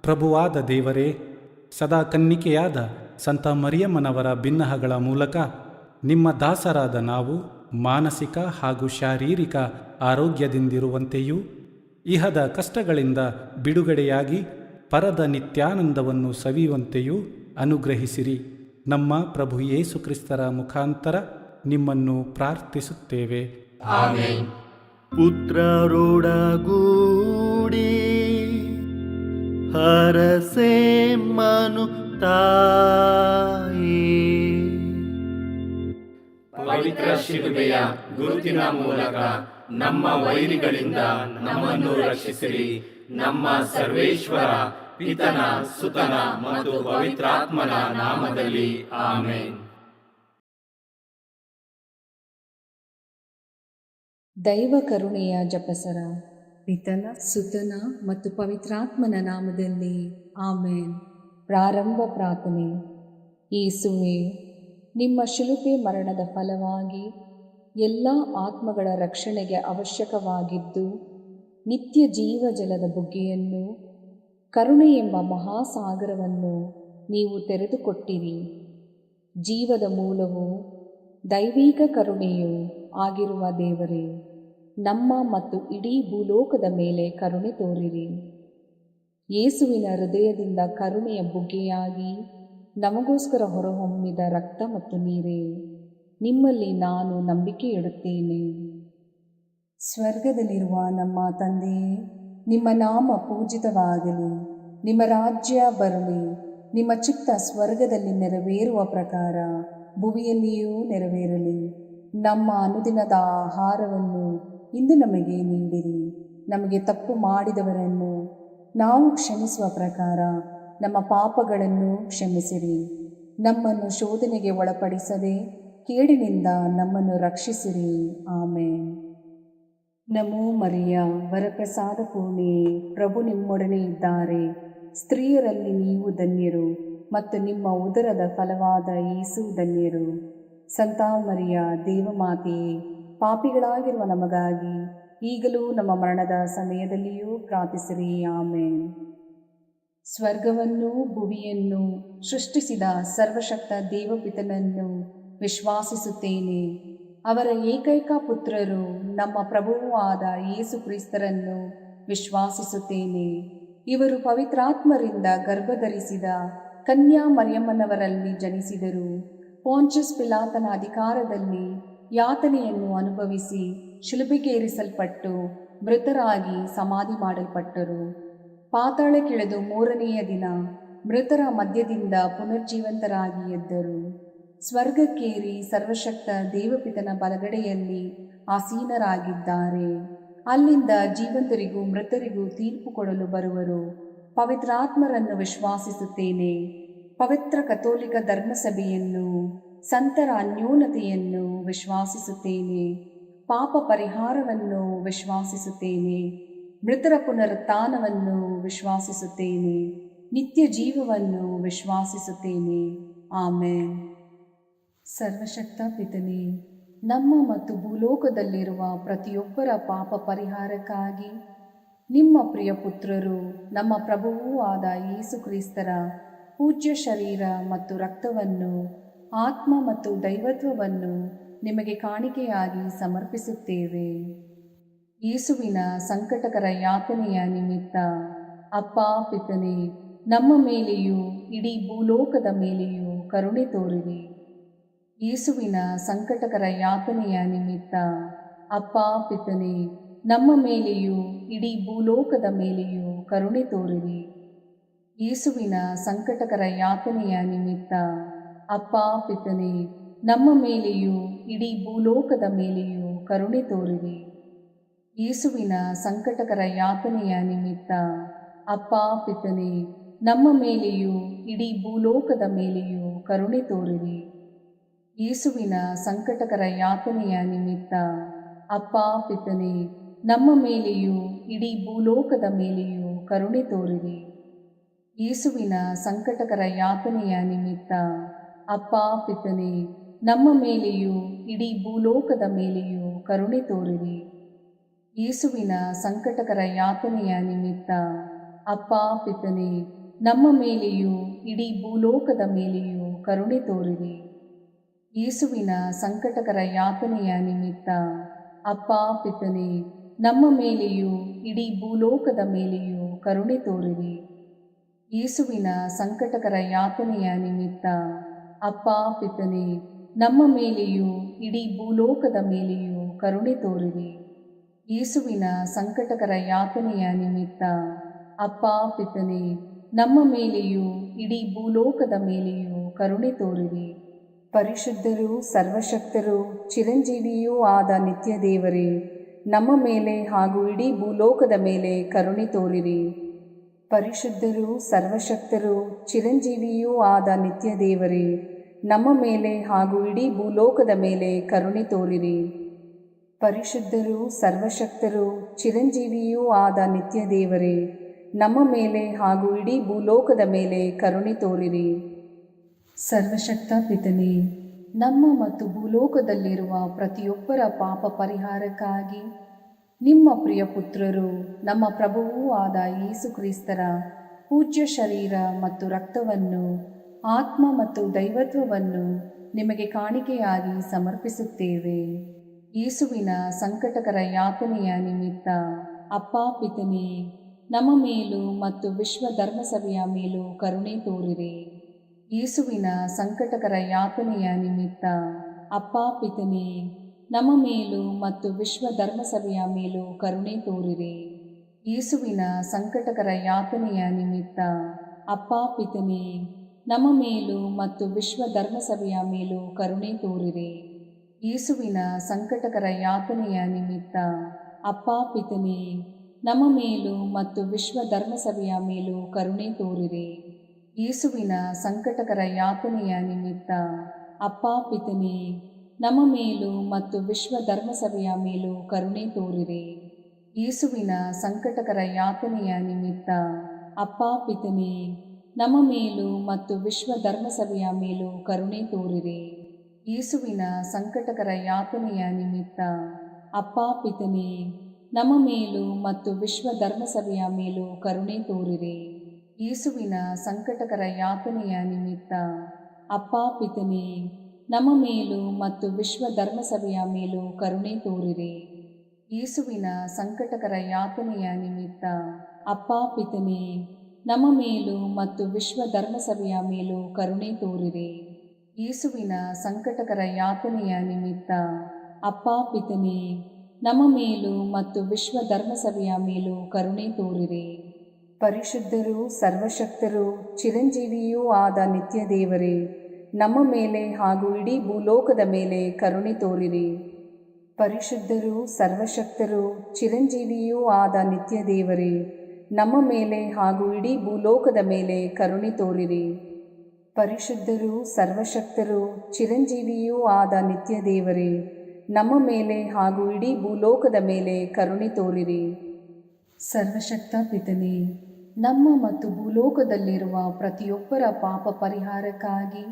ಪ್ರಭುವಾದ ದೇವರೇ, ಸದಾ ಕನ್ನಿಕೆಯಾದ ಸಂತ ಮರಿಯಮ್ಮನವರ ಬಿನ್ನಹಗಳ ಮೂಲಕ ನಿಮ್ಮ ದಾಸರಾದ ನಾವು ಮಾನಸಿಕ ಹಾಗೂ ಶಾರೀರಿಕ ಆರೋಗ್ಯದಿಂದಿರುವಂತೆಯೂ ಇಹದ ಕಷ್ಟಗಳಿಂದ ಬಿಡುಗಡೆಯಾಗಿ ಪರದ ನಿತ್ಯಾನಂದವನ್ನು ಸವಿಯುವಂತೆಯೂ ಅನುಗ್ರಹಿಸಿರಿ. ನಮ್ಮ ಪ್ರಭು ಯೇಸು ಕ್ರಿಸ್ತರ ಮುಖಾಂತರ ನಿಮ್ಮನ್ನು ಪ್ರಾರ್ಥಿಸುತ್ತೇವೆ. ಆಮೆನ್. ಪುತ್ರರೊಡಗೂಡಿ ಹರಸೆ ಮನು ತಾಯಿ ಪವಿತ್ರ ಶಿಲುಬೆಯ ಗುರುತಿನ ಮೂಲಕ ನಮ್ಮ ವೈರಿಗಳಿಂದ ನಮ್ಮನ್ನು ರಕ್ಷಿಸಿರಿ. ನಮ್ಮ ಸರ್ವೇಶ್ವರ ಪಿತನ ಸುತನ ಮತ್ತು ಪವಿತ್ರಾತ್ಮನ ನಾಮದಲ್ಲಿ ಆಮೆನ್. ದೈವ ಕರುಣೆಯ ಜಪಸರ. ಪಿತನ ಸುತನ ಮತ್ತು ಪವಿತ್ರಾತ್ಮನ ನಾಮದಲ್ಲಿ ಆಮೇನ್. ಪ್ರಾರಂಭ ಪ್ರಾರ್ಥನೆ. ಯೇಸುವೆ, ನಿಮ್ಮ ಶಿಲುಬೆ ಮರಣದ ಫಲವಾಗಿ ಎಲ್ಲ ಆತ್ಮಗಳ ರಕ್ಷಣೆಗೆ ಅವಶ್ಯಕವಾಗಿದ್ದು ನಿತ್ಯ ಜೀವಜಲದ ಬುಗ್ಗೆಯನ್ನು, ಕರುಣೆ ಎಂಬ ಮಹಾಸಾಗರವನ್ನು ನೀವು ತೆರೆದುಕೊಟ್ಟಿರಿ. ಜೀವದ ಮೂಲವು ದೈವಿಕ ಕರುಣೆಯೂ ಆಗಿರುವ ದೇವರೇ, ನಮ್ಮ ಮತ್ತು ಇಡೀ ಭೂಲೋಕದ ಮೇಲೆ ಕರುಣೆ ತೋರಿರಿ. ಯೇಸುವಿನ ಹೃದಯದಿಂದ ಕರುಣೆಯ ಬುಗ್ಗೆಯಾಗಿ ನಮಗೋಸ್ಕರ ಹೊರಹೊಮ್ಮಿದ ರಕ್ತ ಮತ್ತು ನೀರೇ, ನಿಮ್ಮಲ್ಲಿ ನಾನು ನಂಬಿಕೆ ಇಡುತ್ತೇನೆ. ಸ್ವರ್ಗದಲ್ಲಿರುವ ನಮ್ಮ ತಂದೆಯೇ, ನಿಮ್ಮ ನಾಮ ಪೂಜಿತವಾಗಲಿ, ನಿಮ್ಮ ರಾಜ್ಯ ಬರಲಿ, ನಿಮ್ಮ ಚಿತ್ತ ಸ್ವರ್ಗದಲ್ಲಿ ನೆರವೇರುವ ಪ್ರಕಾರ ಭುವಿಯಲ್ಲಿಯೂ ನೆರವೇರಲಿ. ನಮ್ಮ ಅನುದಿನದ ಆಹಾರವನ್ನು ಇಂದು ನಮಗೆ ನೀಡಿರಿ. ನಮಗೆ ತಪ್ಪು ಮಾಡಿದವರನ್ನು ನಾವು ಕ್ಷಮಿಸುವ ಪ್ರಕಾರ ನಮ್ಮ ಪಾಪಗಳನ್ನು ಕ್ಷಮಿಸಿರಿ. ನಮ್ಮನ್ನು ಶೋಧನೆಗೆ ಒಳಪಡಿಸದೆ ಕೇಡಿನಿಂದ ನಮ್ಮನ್ನು ರಕ್ಷಿಸಿರಿ. ಆಮೇನ್. ನಮೋ ಮರಿಯ, ವರಪ್ರಸಾದ ಪೂರ್ಣಿಯೇ, ಪ್ರಭು ನಿಮ್ಮೊಡನೆ ಇದ್ದಾರೆ. ಸ್ತ್ರೀಯರಲ್ಲಿ ನೀವು ಧನ್ಯರು ಮತ್ತು ನಿಮ್ಮ ಉದರದ ಫಲವಾದ ಯೇಸು ಧನ್ಯರು. ಸಂತ ಮರಿಯ, ದೇವಮಾತೆಯೇ, ಪಾಪಿಗಳಾಗಿರುವ ನಮಗಾಗಿ ಈಗಲೂ ನಮ್ಮ ಮರಣದ ಸಮಯದಲ್ಲಿಯೂ ಪ್ರಾರ್ಥಿಸಿರಿ. ಆಮೇನ್. ಸ್ವರ್ಗವನ್ನು ಭುವಿಯನ್ನು ಸೃಷ್ಟಿಸಿದ ಸರ್ವಶಕ್ತ ದೇವಪಿತನನ್ನು ವಿಶ್ವಾಸಿಸುತ್ತೇನೆ. ಅವರ ಏಕೈಕ ಪುತ್ರರು ನಮ್ಮ ಪ್ರಭುವೂ ಆದ ಯೇಸು ಕ್ರಿಸ್ತರನ್ನು ವಿಶ್ವಾಸಿಸುತ್ತೇನೆ. ಇವರು ಪವಿತ್ರಾತ್ಮರಿಂದ ಗರ್ಭಧರಿಸಿದ ಕನ್ಯಾ ಮರಿಯಮ್ಮನವರಲ್ಲಿ ಜನಿಸಿದರು. ಪೋಂಚಸ್ ಪಿಲಾತನ ಅಧಿಕಾರದಲ್ಲಿ ಯಾತನೆಯನ್ನು ಅನುಭವಿಸಿ ಶಿಲುಬೆಗೇರಿಸಲ್ಪಟ್ಟು ಮೃತರಾಗಿ ಸಮಾಧಿ ಮಾಡಲ್ಪಟ್ಟರು. ಪಾತಾಳಕ್ಕಿಳಿದು ಮೂರನೆಯ ದಿನ ಮೃತರ ಮಧ್ಯದಿಂದ ಪುನರ್ಜೀವಂತರಾಗಿ ಎದ್ದರು. ಸ್ವರ್ಗಕ್ಕೇರಿ ಸರ್ವಶಕ್ತ ದೇವಪಿತನ ಬಲಗಡೆಯಲ್ಲಿ ಆಸೀನರಾಗಿದ್ದಾರೆ. ಅಲ್ಲಿಂದ ಜೀವಂತರಿಗೂ ಮೃತರಿಗೂ ತೀರ್ಪು ಕೊಡಲು ಬರುವರು. ಪವಿತ್ರಾತ್ಮರನ್ನು ವಿಶ್ವಾಸಿಸುತ್ತೇನೆ. ಪವಿತ್ರ ಕಥೋಲಿಕ ಧರ್ಮಸಭೆಯನ್ನು, ಸಂತರ ಅನ್ಯೋನ್ಯತೆಯನ್ನು ವಿಶ್ವಾಸಿಸುತ್ತೇನೆ. ಪಾಪ ಪರಿಹಾರವನ್ನು ವಿಶ್ವಾಸಿಸುತ್ತೇನೆ. ಮೃತರ ಪುನರುತ್ಥಾನವನ್ನು ವಿಶ್ವಾಸಿಸುತ್ತೇನೆ. ನಿತ್ಯ ಜೀವವನ್ನು ವಿಶ್ವಾಸಿಸುತ್ತೇನೆ. ಆಮೇನ್. ಸರ್ವಶಕ್ತ ಪಿತನೇ, ನಮ್ಮ ಮತ್ತು ಭೂಲೋಕದಲ್ಲಿರುವ ಪ್ರತಿಯೊಬ್ಬರ ಪಾಪ ಪರಿಹಾರಕ್ಕಾಗಿ ನಿಮ್ಮ ಪ್ರಿಯ ಪುತ್ರರು, ನಮ್ಮ ಪ್ರಭುವೂ ಆದ ಯೇಸು ಕ್ರಿಸ್ತರ ಪೂಜ್ಯ ಶರೀರ ಮತ್ತು ರಕ್ತವನ್ನು, ಆತ್ಮ ಮತ್ತು ದೈವತ್ವವನ್ನು ನಿಮಗೆ ಕಾಣಿಕೆಯಾಗಿ ಸಮರ್ಪಿಸುತ್ತೇವೆ. ಯೇಸುವಿನ ಸಂಕಟಕರ ಯಾತನೆಯ ನಿಮಿತ್ತ ಅಪ್ಪ ಪಿತನೇ, ನಮ್ಮ ಮೇಲೆಯೂ ಇಡೀ ಭೂಲೋಕದ ಮೇಲೆಯೂ ಕರುಣೆ ತೋರಿರಿ. ಯೇಸುವಿನ ಸಂಕಟಕರ ಯಾತನೆಯ ನಿಮಿತ್ತ ಅಪ್ಪ ಪಿತನೇ, ನಮ್ಮ ಮೇಲೆಯೂ ಇಡೀ ಭೂಲೋಕದ ಮೇಲೆಯೂ ಕರುಣೆ ತೋರಿರಿ. ಯೇಸುವಿನ ಸಂಕಟಕರ ಯಾತನೆಯ ನಿಮಿತ್ತ ಅಪ್ಪ ಪಿತನೇ, ನಮ್ಮ ಮೇಲೆಯೂ ಇಡೀ ಭೂಲೋಕದ ಮೇಲೆಯೂ ಕರುಣೆ ತೋರಿರಿ. ಯೇಸುವಿನ ಸಂಕಟಕರ ಯಾತನೆಯ ನಿಮಿತ್ತ ಅಪ್ಪ ಪಿತನೇ, ನಮ್ಮ ಮೇಲೆಯೂ ಇಡೀ ಭೂಲೋಕದ ಮೇಲೆಯೂ ಕರುಣೆ ತೋರಿರಿ. ಯೇಸುವಿನ ಸಂಕಟಕರ ಯಾತನೆಯ ನಿಮಿತ್ತ ಅಪ್ಪ ಪಿತನೇ, ನಮ್ಮ ಮೇಲೆಯೂ ಇಡೀ ಭೂಲೋಕದ ಮೇಲೆಯೂ ಕರುಣೆ ತೋರಿರಿ. ಯೇಸುವಿನ ಸಂಕಟಕರ ಯಾತನೆಯ ನಿಮಿತ್ತ ಅಪ್ಪ ಪಿತನೇ, ನಮ್ಮ ಮೇಲೆಯೂ ಇಡೀ ಭೂಲೋಕದ ಮೇಲೆಯೂ ಕರುಣೆ ತೋರಿರಿ. ಯೇಸುವಿನ ಸಂಕಟಕರ ಯಾತನೆಯ ನಿಮಿತ್ತ ಅಪ್ಪ ಪಿತನೇ, ನಮ್ಮ ಮೇಲೆಯೂ ಇಡೀ ಭೂಲೋಕದ ಮೇಲೆಯೂ ಕರುಣೆ ತೋರಿರಿ. ಯೇಸುವಿನ ಸಂಕಟಕರ ಯಾತನೆಯ ನಿಮಿತ್ತ ಅಪ್ಪ ಪಿತನೇ, ನಮ್ಮ ಮೇಲೆಯೂ ಇಡೀ ಭೂಲೋಕದ ಮೇಲೆಯೂ ಕರುಣೆ ತೋರಿರಿ. ಯೇಸುವಿನ ಸಂಕಟಕರ ಯಾತನೆಯ ನಿಮಿತ್ತ ಅಪ್ಪ ಪಿತನೇ, ನಮ್ಮ ಮೇಲೆಯೂ ಇಡೀ ಭೂಲೋಕದ ಮೇಲೆಯೂ ಕರುಣೆ ತೋರಿರಿ. ಯೇಸುವಿನ ಸಂಕಟಕರ ಯಾತನೆಯ ನಿಮಿತ್ತ ಅಪ್ಪ ಪಿತನೇ, ನಮ್ಮ ಮೇಲೆಯೂ ಇಡೀ ಭೂಲೋಕದ ಮೇಲೆಯೂ ಕರುಣೆ ತೋರಿರಿ. ಪರಿಶುದ್ಧರೂ ಸರ್ವಶಕ್ತರೂ ಚಿರಂಜೀವಿಯೂ ಆದ ನಿತ್ಯ ದೇವರೇ, ನಮ್ಮ ಮೇಲೆ ಹಾಗೂ ಇಡೀ ಭೂಲೋಕದ ಮೇಲೆ ಕರುಣೆ ತೋರಿರಿ. ಪರಿಶುದ್ಧರೂ ಸರ್ವಶಕ್ತರೂ ಚಿರಂಜೀವಿಯೂ ಆದ ನಿತ್ಯ ದೇವರೇ, ನಮ್ಮ ಮೇಲೆ ಹಾಗೂ ಇಡೀ ಭೂಲೋಕದ ಮೇಲೆ ಕರುಣೆ ತೋರಿರಿ. ಪರಿಶುದ್ಧರೂ ಸರ್ವಶಕ್ತರೂ ಚಿರಂಜೀವಿಯೂ ಆದ ನಿತ್ಯ ದೇವರೇ, ನಮ್ಮ ಮೇಲೆ ಹಾಗೂ ಇಡೀ ಭೂಲೋಕದ ಮೇಲೆ ಕರುಣೆ ತೋರಿರಿ. ಸರ್ವಶಕ್ತ ಪಿತನೇ, ನಮ್ಮ ಮತ್ತು ಭೂಲೋಕದಲ್ಲಿರುವ ಪ್ರತಿಯೊಬ್ಬರ ಪಾಪ ಪರಿಹಾರಕ್ಕಾಗಿ ನಿಮ್ಮ ಪ್ರಿಯ ಪುತ್ರರು ನಮ್ಮ ಪ್ರಭುವೂ ಆದ ಯೇಸು ಕ್ರಿಸ್ತರ ಪೂಜ್ಯ ಶರೀರ ಮತ್ತು ರಕ್ತವನ್ನು, ಆತ್ಮ ಮತ್ತು ದೈವತ್ವವನ್ನು ನಿಮಗೆ ಕಾಣಿಕೆಯಾಗಿ ಸಮರ್ಪಿಸುತ್ತೇವೆ. ಯೇಸುವಿನ ಸಂಕಟಕರ ಯಾತನೆಯ ನಿಮಿತ್ತ ಅಪ್ಪ ಪಿತನೇ, ನಮ್ಮ ಮೇಲೂ ಮತ್ತು ವಿಶ್ವ ಧರ್ಮಸಭೆಯ ಮೇಲೂ ಕರುಣೆ ತೋರಿರಿ. ಯೇಸುವಿನ ಸಂಕಟಕರ ಯಾತನೆಯ ನಿಮಿತ್ತ ಅಪ್ಪ ಪಿತನೇ, ನಮ್ಮ ಮೇಲೂ ಮತ್ತು ವಿಶ್ವ ಧರ್ಮಸಭೆಯ ಮೇಲೂ ಕರುಣೆ ತೋರಿರಿ. ಯೇಸುವಿನ ಸಂಕಟಕರ ಯಾತನೆಯ ನಿಮಿತ್ತ ಅಪ್ಪ ಪಿತನೇ, ನಮ್ಮ ಮೇಲೂ ಮತ್ತು ವಿಶ್ವ ಧರ್ಮಸಭೆಯ ಮೇಲೂ ಕರುಣೆ ತೋರಿರಿ. ಯೇಸುವಿನ ಸಂಕಟಕರ ಯಾತನೆಯ ನಿಮಿತ್ತ ಅಪ್ಪ ಪಿತನೇ, ನಮ್ಮ ಮೇಲೂ ಮತ್ತು ವಿಶ್ವ ಧರ್ಮಸಭೆಯ ಮೇಲೂ ಕರುಣೆ ತೋರಿರಿ. ಯೇಸುವಿನ ಸಂಕಟಕರ ಯಾತನೆಯ ನಿಮಿತ್ತ ಅಪ್ಪ ಪಿತನೇ, ನಮ್ಮ ಮೇಲೂ ಮತ್ತು ವಿಶ್ವ ಧರ್ಮಸಭೆಯ ಮೇಲೂ ಕರುಣೆ ತೋರಿರಿ. ಯೇಸುವಿನ ಸಂಕಟಕರ ಯಾತನೆಯ ನಿಮಿತ್ತ ಅಪ್ಪ ಪಿತನೇ, ನಮ್ಮ ಮೇಲೂ ಮತ್ತು ವಿಶ್ವ ಧರ್ಮಸಭೆಯ ಮೇಲೂ ಕರುಣೆ ತೋರಿರಿ. ಯೇಸುವಿನ ಸಂಕಟಕರ ಯಾತನೆಯ ನಿಮಿತ್ತ ಅಪ್ಪ ಪಿತನೇ, ನಮ್ಮ ಮೇಲೂ ಮತ್ತು ವಿಶ್ವ ಧರ್ಮಸಭೆಯ ಮೇಲೂ ಕರುಣೆ ತೋರಿರಿ. ಯೇಸುವಿನ ಸಂಕಟಕರ ಯಾತನೆಯ ನಿಮಿತ್ತ ಅಪ್ಪ ಪಿತನೇ, ನಮ್ಮ ಮೇಲೂ ಮತ್ತು ವಿಶ್ವ ಧರ್ಮಸಭೆಯ ಮೇಲೂ ಕರುಣೆ ತೋರಿರಿ. ಯೇಸುವಿನ ಸಂಕಟಕರ ಯಾತನೆಯ ನಿಮಿತ್ತ ಅಪ್ಪ ಪಿತನೇ, ನಮ್ಮ ಮೇಲೂ ಮತ್ತು ವಿಶ್ವ ಧರ್ಮಸಭೆಯ ಮೇಲೂ ಕರುಣೆ ತೋರಿರಿ. ಯೇಸುವಿನ ಸಂಕಟಕರ ಯಾತನೆಯ ನಿಮಿತ್ತ ಅಪ್ಪ ಪಿತನೇ, ನಮ್ಮ ಮೇಲೂ ಮತ್ತು ವಿಶ್ವ ಧರ್ಮಸಭೆಯ ಮೇಲೂ ಕರುಣೆ ತೋರಿರಿ. ಪರಿಶುದ್ಧರೂ ಸರ್ವಶಕ್ತರೂ ಚಿರಂಜೀವಿಯೂ ಆದ ನಿತ್ಯ ದೇವರೇ, ನಮ್ಮ ಮೇಲೆ ಹಾಗೂ ಇಡೀ ಭೂಲೋಕದ ಮೇಲೆ ಕರುಣೆ ತೋರಿರಿ. ಪರಿಶುದ್ಧರೂ ಸರ್ವಶಕ್ತರೂ ಚಿರಂಜೀವಿಯೂ ಆದ ನಿತ್ಯ ದೇವರೇ, ನಮ್ಮ ಮೇಲೆ ಹಾಗೂ ಇಡೀ ಭೂಲೋಕದ ಮೇಲೆ ಕರುಣೆ ತೋರಿರಿ. ಪರಿಶುದ್ಧರೂ ಸರ್ವಶಕ್ತರೂ ಚಿರಂಜೀವಿಯೂ ಆದ ನಿತ್ಯ ದೇವರೇ, ನಮ್ಮ ಮೇಲೆ ಹಾಗೂ ಇಡೀ ಭೂಲೋಕದ ಮೇಲೆ ಕರುಣೆ ತೋರಿರಿ. ಸರ್ವಶಕ್ತ ಪಿತನೇ, ನಮ್ಮ ಮತ್ತು ಭೂಲೋಕದಲ್ಲಿರುವ ಪ್ರತಿಯೊಬ್ಬರ ಪಾಪ ಪರಿಹಾರಕ್ಕಾಗಿ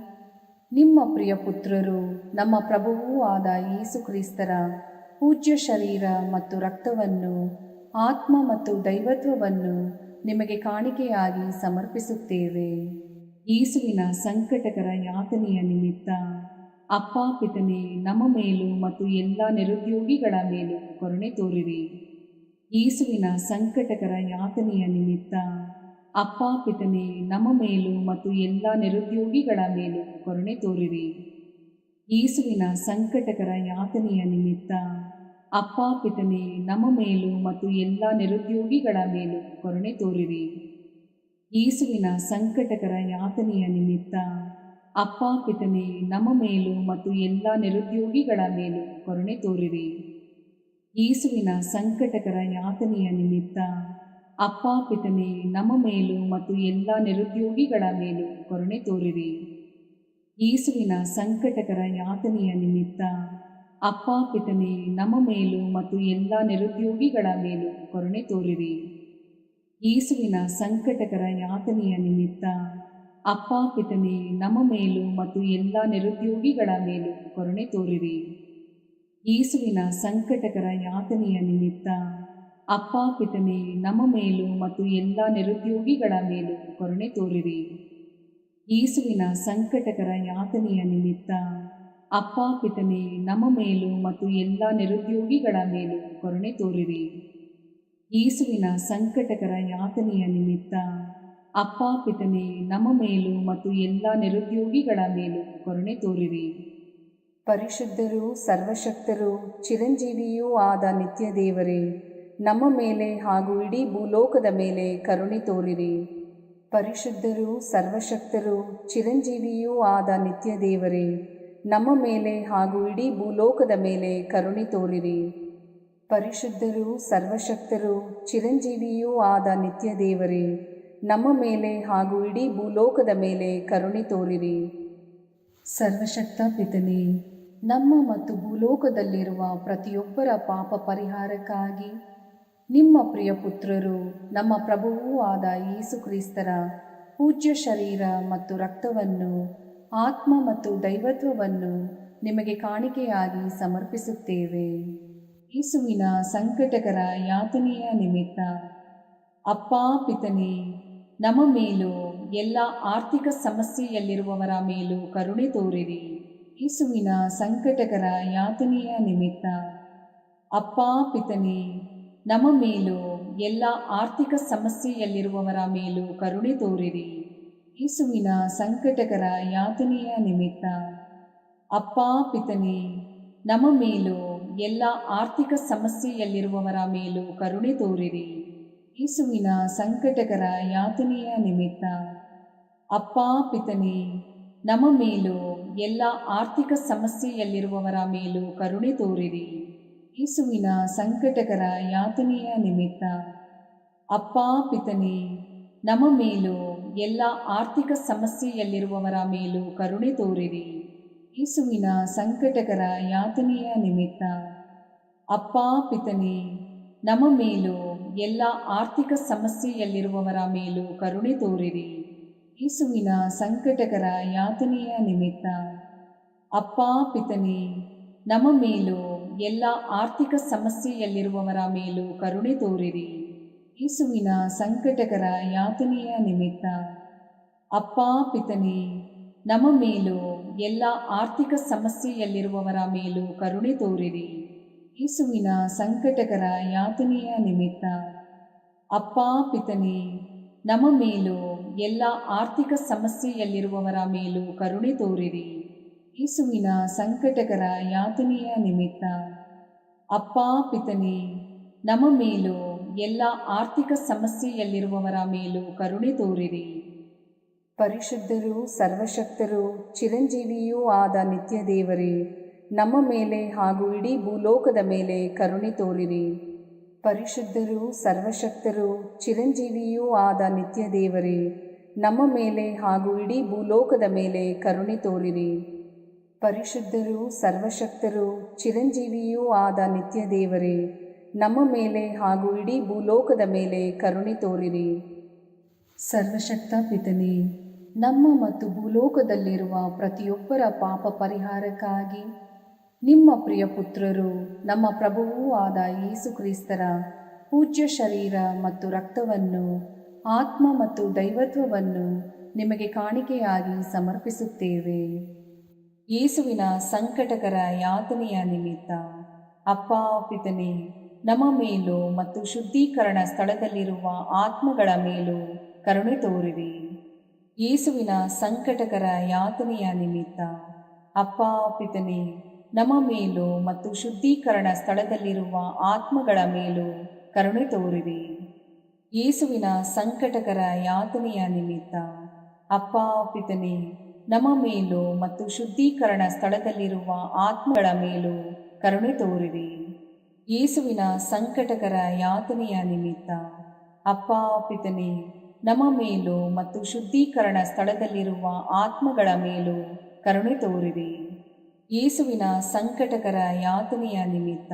ನಿಮ್ಮ ಪ್ರಿಯ ಪುತ್ರರು ನಮ್ಮ ಪ್ರಭುವೂ ಆದ ಯೇಸು ಕ್ರಿಸ್ತರ ಪೂಜ್ಯ ಶರೀರ ಮತ್ತು ರಕ್ತವನ್ನು, ಆತ್ಮ ಮತ್ತು ದೈವತ್ವವನ್ನು ನಿಮಗೆ ಕಾಣಿಕೆಯಾಗಿ ಸಮರ್ಪಿಸುತ್ತೇವೆ. ಯೇಸುವಿನ ಸಂಕಟಕರ ಯಾತನೆಯ ನಿಮಿತ್ತ ಅಪ್ಪ ಪಿತನೇ, ನಮ್ಮ ಮೇಲೂ ಮತ್ತು ಎಲ್ಲ ನಿರುದ್ಯೋಗಿಗಳ ಮೇಲೂ ಕರುಣೆ ತೋರಿರಿ. ಯೇಸುವಿನ ಸಂಕಟಕರ ಯಾತನೆಯ ನಿಮಿತ್ತ ಅಪ್ಪ ಪಿತನೇ, ನಮ್ಮ ಮೇಲೂ ಮತ್ತು ಎಲ್ಲ ನಿರುದ್ಯೋಗಿಗಳ ಮೇಲೂ ಕರುಣೆ ತೋರಿರಿ. ಯೇಸುವಿನ ಸಂಕಟಕರ ಯಾತನೆಯ ನಿಮಿತ್ತ ಅಪ್ಪ ಪಿತನೇ, ನಮ್ಮ ಮೇಲೂ ಮತ್ತು ಎಲ್ಲ ನಿರುದ್ಯೋಗಿಗಳ ಮೇಲೂ ಕರುಣೆ ತೋರಿರಿ. ಯೇಸುವಿನ ಸಂಕಟಕರ ಯಾತನೆಯ ನಿಮಿತ್ತ ಅಪ್ಪ ಪಿತನೇ, ನಮ್ಮ ಮೇಲೂ ಮತ್ತು ಎಲ್ಲ ನಿರುದ್ಯೋಗಿಗಳ ಮೇಲೂ ಕರುಣೆ ತೋರಿರಿ. ಯೇಸುವಿನ ಸಂಕಟಕರ ಯಾತನೆಯ ನಿಮಿತ್ತ ಅಪ್ಪ ಪಿತನೇ, ನಮ್ಮ ಮೇಲೂ ಮತ್ತು ಎಲ್ಲ ನಿರುದ್ಯೋಗಿಗಳ ಮೇಲೂ ಕರುಣೆ ತೋರಿರಿ. ಯೇಸುವಿನ ಸಂಕಟಕರ ಯಾತನೆಯ ನಿಮಿತ್ತ ಅಪ್ಪ ಪಿತನೇ, ನಮ್ಮ ಮೇಲೂ ಮತ್ತು ಎಲ್ಲ ನಿರುದ್ಯೋಗಿಗಳ ಮೇಲೂ ಕರುಣೆ ತೋರಿರಿ. ಯೇಸುವಿನ ಸಂಕಟಕರ ಯಾತನೆಯ ನಿಮಿತ್ತ ಅಪ್ಪ ಪಿತನೇ, ನಮ್ಮ ಮೇಲೂ ಮತ್ತು ಎಲ್ಲ ನಿರುದ್ಯೋಗಿಗಳ ಮೇಲೂ ಕರುಣೆ ತೋರಿರಿ. ಯೇಸುವಿನ ಸಂಕಟಕರ ಯಾತನೆಯ ನಿಮಿತ್ತ ಅಪ್ಪ ಪಿತನೇ, ನಮ್ಮ ಮೇಲೂ ಮತ್ತು ಎಲ್ಲ ನಿರುದ್ಯೋಗಿಗಳ ಮೇಲೂ ಕರುಣೆ ತೋರಿರಿ. ಯೇಸುವಿನ ಸಂಕಟಕರ ಯಾತನೆಯ ನಿಮಿತ್ತ ಅಪ್ಪ ಪಿತನೇ, ನಮ್ಮ ಮೇಲೂ ಮತ್ತು ಎಲ್ಲ ನಿರುದ್ಯೋಗಿಗಳ ಮೇಲೂ ಕರುಣೆ ತೋರಿರಿ. ಯೇಸುವಿನ ಸಂಕಟಕರ ಯಾತನೆಯ ನಿಮಿತ್ತ ಅಪ್ಪ ಪಿತನೇ, ನಮ್ಮ ಮೇಲೂ ಮತ್ತು ಎಲ್ಲ ನಿರುದ್ಯೋಗಿಗಳ ಮೇಲೂ ಕರುಣೆ ತೋರಿರಿ. ಪರಿಶುದ್ಧರೂ ಸರ್ವಶಕ್ತರೂ ಚಿರಂಜೀವಿಯೂ ಆದ ನಿತ್ಯ ದೇವರೇ, ನಮ್ಮ ಮೇಲೆ ಹಾಗೂ ಇಡೀ ಭೂಲೋಕದ ಮೇಲೆ ಕರುಣೆ ತೋರಿರಿ. ಪರಿಶುದ್ಧರೂ ಸರ್ವಶಕ್ತರೂ ಚಿರಂಜೀವಿಯೂ ಆದ ನಿತ್ಯ ದೇವರೇ, ನಮ್ಮ ಮೇಲೆ ಹಾಗೂ ಇಡೀ ಭೂಲೋಕದ ಮೇಲೆ ಕರುಣೆ ತೋರಿರಿ. ಪರಿಶುದ್ಧರೂ ಸರ್ವಶಕ್ತರೂ ಚಿರಂಜೀವಿಯೂ ಆದ ನಿತ್ಯ ದೇವರೇ, ನಮ್ಮ ಮೇಲೆ ಹಾಗೂ ಇಡೀ ಭೂಲೋಕದ ಮೇಲೆ ಕರುಣೆ ತೋರಿರಿ. ಸರ್ವಶಕ್ತ ಪಿತನೇ, ನಮ್ಮ ಮತ್ತು ಭೂಲೋಕದಲ್ಲಿರುವ ಪ್ರತಿಯೊಬ್ಬರ ಪಾಪ ಪರಿಹಾರಕ್ಕಾಗಿ ನಿಮ್ಮ ಪ್ರಿಯ ಪುತ್ರರು, ನಮ್ಮ ಪ್ರಭುವೂ ಆದ ಯೇಸು ಕ್ರಿಸ್ತರ ಪೂಜ್ಯ ಶರೀರ ಮತ್ತು ರಕ್ತವನ್ನು, ಆತ್ಮ ಮತ್ತು ದೈವತ್ವವನ್ನು ನಿಮಗೆ ಕಾಣಿಕೆಯಾಗಿ ಸಮರ್ಪಿಸುತ್ತೇವೆ. ಯೇಸುವಿನ ಸಂಕಟಕರ ಯಾತನೆಯ ನಿಮಿತ್ತ ಅಪ್ಪ ಪಿತನೇ, ನಮ್ಮ ಮೇಲೂ ಎಲ್ಲ ಆರ್ಥಿಕ ಸಮಸ್ಯೆಯಲ್ಲಿರುವವರ ಮೇಲೂ ಕರುಣೆ ತೋರಿರಿ. ಯೇಸುವಿನ ಸಂಕಟಕರ ಯಾತನೆಯ ನಿಮಿತ್ತ ಅಪ್ಪ ಪಿತನೇ, ನಮ್ಮ ಮೇಲೂ ಎಲ್ಲ ಆರ್ಥಿಕ ಸಮಸ್ಯೆಯಲ್ಲಿರುವವರ ಮೇಲೂ ಕರುಣೆ ತೋರಿರಿ. ಯೇಸುವಿನ ಸಂಕಟಕರ ಯಾತನೆಯ ನಿಮಿತ್ತ ಅಪ್ಪ ಪಿತನೇ, ನಮ್ಮ ಮೇಲೂ ಎಲ್ಲ ಆರ್ಥಿಕ ಸಮಸ್ಯೆಯಲ್ಲಿರುವವರ ಮೇಲೂ ಕರುಣೆ ತೋರಿರಿ. ಯೇಸುವಿನ ಸಂಕಟಕರ ಯಾತನೆಯ ನಿಮಿತ್ತ ಅಪ್ಪ ಪಿತನೇ, ನಮ್ಮ ಮೇಲೂ ಎಲ್ಲ ಆರ್ಥಿಕ ಸಮಸ್ಯೆಯಲ್ಲಿರುವವರ ಮೇಲೂ ಕರುಣೆ ತೋರಿರಿ. ಯೇಸುವಿನ ಸಂಕಟಕರ ಯಾತನೆಯ ನಿಮಿತ್ತ ಅಪ್ಪ ಪಿತನೇ, ನಮ್ಮ ಮೇಲೂ ಎಲ್ಲ ಆರ್ಥಿಕ ಸಮಸ್ಯೆಯಲ್ಲಿರುವವರ ಮೇಲೂ ಕರುಣೆ ತೋರಿರಿ. ಯೇಸುವಿನ ಸಂಕಟಕರ ಯಾತನೆಯ ನಿಮಿತ್ತ ಅಪ್ಪ ಪಿತನೇ, ನಮ್ಮ ಮೇಲೂ ಎಲ್ಲ ಆರ್ಥಿಕ ಸಮಸ್ಯೆಯಲ್ಲಿರುವವರ ಮೇಲೂ ಕರುಣೆ ತೋರಿರಿ. ಯೇಸುವಿನ ಸಂಕಟಕರ ಯಾತನೆಯ ನಿಮಿತ್ತ ಅಪ್ಪ ಪಿತನೇ, ನಮ್ಮ ಮೇಲೂ ಎಲ್ಲ ಆರ್ಥಿಕ ಸಮಸ್ಯೆಯಲ್ಲಿರುವವರ ಮೇಲೂ ಕರುಣೆ ತೋರಿರಿ. ಯೇಸುವಿನ ಸಂಕಟಕರ ಯಾತನೆಯ ನಿಮಿತ್ತ ಅಪ್ಪ ಪಿತನೇ, ನಮ್ಮ ಮೇಲೂ ಎಲ್ಲ ಆರ್ಥಿಕ ಸಮಸ್ಯೆಯಲ್ಲಿರುವವರ ಮೇಲೂ ಕರುಣೆ ತೋರಿರಿ. ಯೇಸುವಿನ ಸಂಕಟಕರ ಯಾತನೆಯ ನಿಮಿತ್ತ ಅಪ್ಪ ಪಿತನೇ, ನಮ್ಮ ಮೇಲೂ ಎಲ್ಲ ಆರ್ಥಿಕ ಸಮಸ್ಯೆಯಲ್ಲಿರುವವರ ಮೇಲೂ ಕರುಣೆ ತೋರಿರಿ. ಯೇಸುವಿನ ಸಂಕಟಕರ ಯಾತನೆಯ ನಿಮಿತ್ತ ಅಪ್ಪ ಪಿತನೇ, ನಮ್ಮ ಮೇಲೂ ಎಲ್ಲ ಆರ್ಥಿಕ ಸಮಸ್ಯೆಯಲ್ಲಿರುವವರ ಮೇಲೂ ಕರುಣೆ ತೋರಿರಿ. ಪರಿಶುದ್ಧರೂ ಸರ್ವಶಕ್ತರೂ ಚಿರಂಜೀವಿಯೂ ಆದ ನಿತ್ಯ ದೇವರೇ, ನಮ್ಮ ಮೇಲೆ ಹಾಗೂ ಇಡೀ ಭೂಲೋಕದ ಮೇಲೆ ಕರುಣೆ ತೋರಿರಿ. ಪರಿಶುದ್ಧರೂ ಸರ್ವಶಕ್ತರೂ ಚಿರಂಜೀವಿಯೂ ಆದ ನಿತ್ಯ ದೇವರೇ, ನಮ್ಮ ಮೇಲೆ ಹಾಗೂ ಇಡೀ ಭೂಲೋಕದ ಮೇಲೆ ಕರುಣೆ ತೋರಿರಿ. ಪರಿಶುದ್ಧರೂ ಸರ್ವಶಕ್ತರೂ ಚಿರಂಜೀವಿಯೂ ಆದ ನಿತ್ಯ ದೇವರೇ, ನಮ್ಮ ಮೇಲೆ ಹಾಗೂ ಇಡೀ ಭೂಲೋಕದ ಮೇಲೆ ಕರುಣೆ ತೋರಿರಿ. ಸರ್ವಶಕ್ತ ಪಿತನೇ, ನಮ್ಮ ಮತ್ತು ಭೂಲೋಕದಲ್ಲಿರುವ ಪ್ರತಿಯೊಬ್ಬರ ಪಾಪ ಪರಿಹಾರಕ್ಕಾಗಿ ನಿಮ್ಮ ಪ್ರಿಯ ಪುತ್ರರು, ನಮ್ಮ ಪ್ರಭುವೂ ಆದ ಯೇಸು ಕ್ರಿಸ್ತರ ಪೂಜ್ಯ ಶರೀರ ಮತ್ತು ರಕ್ತವನ್ನು, ಆತ್ಮ ಮತ್ತು ದೈವತ್ವವನ್ನು ನಿಮಗೆ ಕಾಣಿಕೆಯಾಗಿ ಸಮರ್ಪಿಸುತ್ತೇವೆ. ಯೇಸುವಿನ ಸಂಕಟಕರ ಯಾತನೆಯ ನಿಮಿತ್ತ ಅಪ್ಪ ಪಿತನೇ, ನಮ್ಮ ಮೇಲೂ ಮತ್ತು ಶುದ್ಧೀಕರಣ ಸ್ಥಳದಲ್ಲಿರುವ ಆತ್ಮಗಳ ಮೇಲೂ ಕರುಣೆ ತೋರಿರಿ. ಯೇಸುವಿನ ಸಂಕಟಕರ ಯಾತನೆಯ ನಿಮಿತ್ತ ಅಪ್ಪ ಪಿತನೇ, ನಮ್ಮ ಮೇಲೂ ಮತ್ತು ಶುದ್ಧೀಕರಣ ಸ್ಥಳದಲ್ಲಿರುವ ಆತ್ಮಗಳ ಮೇಲೂ ಕರುಣೆ ತೋರಿರಿ. ಯೇಸುವಿನ ಸಂಕಟಕರ ಯಾತನೆಯ ನಿಮಿತ್ತ ಅಪ್ಪ ಪಿತನೇ, ನಮ್ಮ ಮೇಲೂ ಮತ್ತು ಶುದ್ಧೀಕರಣ ಸ್ಥಳದಲ್ಲಿರುವ ಆತ್ಮಗಳ ಮೇಲೂ ಕರುಣೆ ತೋರಿರಿ. ಯೇಸುವಿನ ಸಂಕಟಕರ ಯಾತನೆಯ ನಿಮಿತ್ತ ಅಪ್ಪ ಪಿತನೇ, ನಮ್ಮ ಮೇಲೂ ಮತ್ತು ಶುದ್ಧೀಕರಣ ಸ್ಥಳದಲ್ಲಿರುವ ಆತ್ಮಗಳ ಮೇಲೂ ಕರುಣೆ ತೋರಿರಿ. ಯೇಸುವಿನ ಸಂಕಟಕರ ಯಾತನೆಯ ನಿಮಿತ್ತ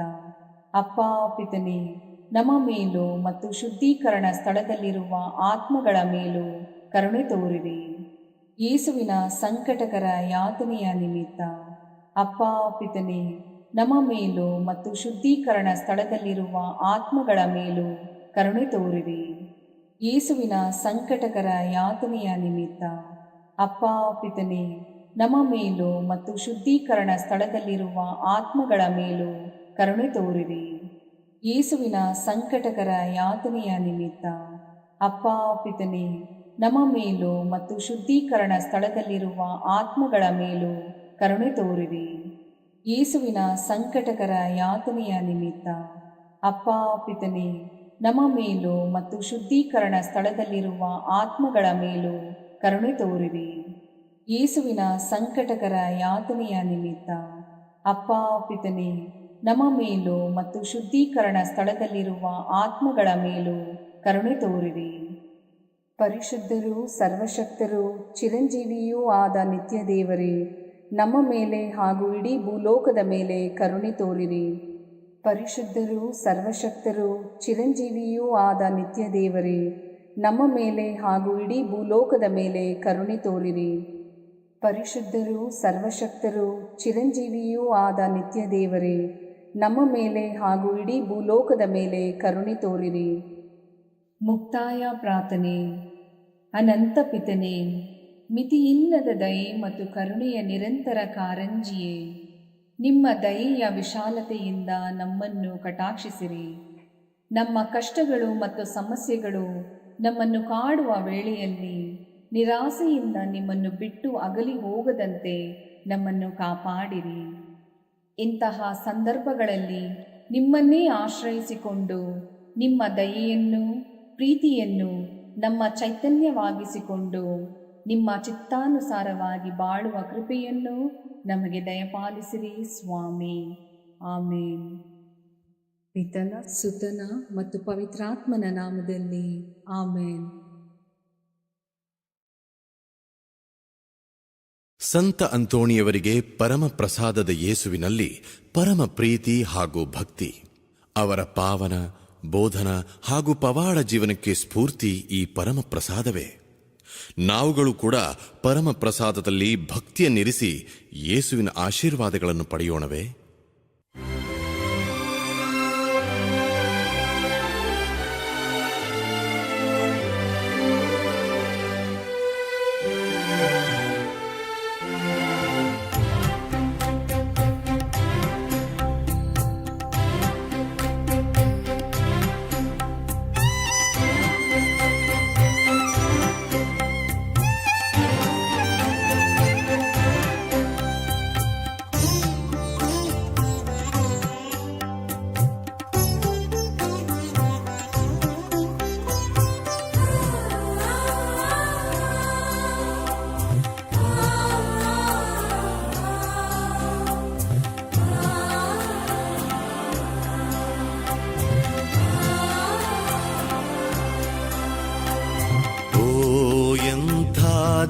ಅಪ್ಪ ಪಿತನೇ, ನಮ್ಮ ಮೇಲೂ ಮತ್ತು ಶುದ್ಧೀಕರಣ ಸ್ಥಳದಲ್ಲಿರುವ ಆತ್ಮಗಳ ಮೇಲೂ ಕರುಣೆ ತೋರಿರಿ. ಯೇಸುವಿನ ಸಂಕಟಕರ ಯಾತನೆಯ ನಿಮಿತ್ತ ಅಪ್ಪ ಪಿತನೇ, ನಮ್ಮ ಮೇಲೂ ಮತ್ತು ಶುದ್ಧೀಕರಣ ಸ್ಥಳದಲ್ಲಿರುವ ಆತ್ಮಗಳ ಮೇಲೂ ಕರುಣೆ ತೋರಿರಿ. ಯೇಸುವಿನ ಸಂಕಟಕರ ಯಾತನೆಯ ನಿಮಿತ್ತ ಅಪ್ಪ ಪಿತನೇ, ನಮ್ಮ ಮೇಲೂ ಮತ್ತು ಶುದ್ಧೀಕರಣ ಸ್ಥಳದಲ್ಲಿರುವ ಆತ್ಮಗಳ ಮೇಲೂ ಕರುಣೆ ತೋರಿರಿ. ಯೇಸುವಿನ ಸಂಕಟಕರ ಯಾತನೆಯ ನಿಮಿತ್ತ ಅಪ್ಪ ಪಿತನೇ, ನಮ್ಮ ಮೇಲೂ ಮತ್ತು ಶುದ್ಧೀಕರಣ ಸ್ಥಳದಲ್ಲಿರುವ ಆತ್ಮಗಳ ಮೇಲೂ ಕರುಣೆ ತೋರಿರಿ. ಯೇಸುವಿನ ಸಂಕಟಕರ ಯಾತನೆಯ ನಿಮಿತ್ತ ಅಪ್ಪ ಪಿತನೇ, ನಮ್ಮ ಮೇಲೂ ಮತ್ತು ಶುದ್ಧೀಕರಣ ಸ್ಥಳದಲ್ಲಿರುವ ಆತ್ಮಗಳ ಮೇಲೂ ಕರುಣೆ ತೋರಿರಿ. ಯೇಸುವಿನ ಸಂಕಟಕರ ಯಾತನೆಯ ನಿಮಿತ್ತ ಅಪ್ಪ ಪಿತನೇ, ನಮ್ಮ ಮೇಲೂ ಮತ್ತು ಶುದ್ಧೀಕರಣ ಸ್ಥಳದಲ್ಲಿರುವ ಆತ್ಮಗಳ ಮೇಲೂ ಕರುಣೆ ತೋರಿರಿ. ಪರಿಶುದ್ಧರೂ ಸರ್ವಶಕ್ತರೂ ಚಿರಂಜೀವಿಯೂ ಆದ ನಿತ್ಯ ದೇವರೇ, ನಮ್ಮ ಮೇಲೆ ಹಾಗೂ ಇಡೀ ಭೂಲೋಕದ ಮೇಲೆ ಕರುಣೆ ತೋರಿರಿ. ಪರಿಶುದ್ಧರೂ ಸರ್ವಶಕ್ತರೂ ಚಿರಂಜೀವಿಯೂ ಆದ ನಿತ್ಯ ದೇವರೇ, ನಮ್ಮ ಮೇಲೆ ಹಾಗೂ ಇಡೀ ಭೂಲೋಕದ ಮೇಲೆ ಕರುಣೆ ತೋರಿರಿ. ಪರಿಶುದ್ಧರೂ ಸರ್ವಶಕ್ತರೂ ಚಿರಂಜೀವಿಯೂ ಆದ ನಿತ್ಯ ದೇವರೇ, ನಮ್ಮ ಮೇಲೆ ಹಾಗೂ ಇಡೀ ಭೂಲೋಕದ ಮೇಲೆ ಕರುಣೆ ತೋರಿರಿ. ಮುಕ್ತಾಯ ಪ್ರಾರ್ಥನೆ. ಅನಂತ ಪಿತನೇ, ಮಿತಿಯಿಲ್ಲದ ದಯೆ ಮತ್ತು ಕರುಣೆಯ ನಿರಂತರ ಕಾರಂಜಿಯೇ, ನಿಮ್ಮ ದಯೆಯ ವಿಶಾಲತೆಯಿಂದ ನಮ್ಮನ್ನು ಕಟಾಕ್ಷಿಸಿರಿ. ನಮ್ಮ ಕಷ್ಟಗಳು ಮತ್ತು ಸಮಸ್ಯೆಗಳು ನಮ್ಮನ್ನು ಕಾಡುವ ವೇಳೆಯಲ್ಲಿ ನಿರಾಸೆಯಿಂದ ನಿಮ್ಮನ್ನು ಬಿಟ್ಟು ಅಗಲಿ ಹೋಗದಂತೆ ನಮ್ಮನ್ನು ಕಾಪಾಡಿರಿ. ಇಂತಹ ಸಂದರ್ಭಗಳಲ್ಲಿ ನಿಮ್ಮನ್ನೇ ಆಶ್ರಯಿಸಿಕೊಂಡು ನಿಮ್ಮ ದಯೆಯನ್ನು ಪ್ರೀತಿಯನ್ನು ನಮ್ಮ ಚೈತನ್ಯವಾಗಿಸಿಕೊಂಡು ನಿಮ್ಮ ಚಿತ್ತಾನುಸಾರವಾಗಿ ಬಾಳುವ ಕೃಪೆಯನ್ನು ನಮಗೆ ದಯಪಾಲಿಸಿರಿ ಸ್ವಾಮಿ. ಆಮೇನ್. ಪಿತನ ಸುತನ ಮತ್ತು ಪವಿತ್ರಾತ್ಮನ ನಾಮದಲ್ಲಿ ಆಮೇನ್. ಸಂತ ಅಂತೋಣಿಯವರಿಗೆ ಪರಮ ಪ್ರಸಾದದ ಯೇಸುವಿನಲ್ಲಿ ಪರಮ ಪ್ರೀತಿ ಹಾಗೂ ಭಕ್ತಿ. ಅವರ ಪಾವನ ಬೋಧನ ಹಾಗೂ ಪವಾಡ ಜೀವನಕ್ಕೆ ಸ್ಫೂರ್ತಿ ಈ ಪರಮ ಪ್ರಸಾದವೇ. ನಾವುಗಳು ಕೂಡ ಪರಮ ಪ್ರಸಾದದಲ್ಲಿ ಭಕ್ತಿಯನ್ನಿರಿಸಿ ಯೇಸುವಿನ ಆಶೀರ್ವಾದಗಳನ್ನು ಪಡೆಯೋಣವೇ?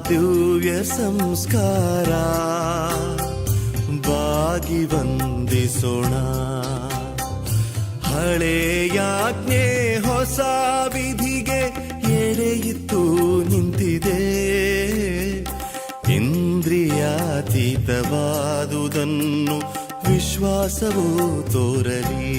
ದಿವ್ಯ ಸಂಸ್ಕಾರ ಬಾಗಿ ವಂದಿಸೋಣ. ಹಳೆಯಾಜ್ಞೆ ಹೊಸ ವಿಧಿಗೆ ಎಡೆಯಿತ್ತು ನಿಂತಿದೆ. ಇಂದ್ರಿಯಾತೀತವಾದುದನ್ನು ವಿಶ್ವಾಸವು ತೋರಲಿ.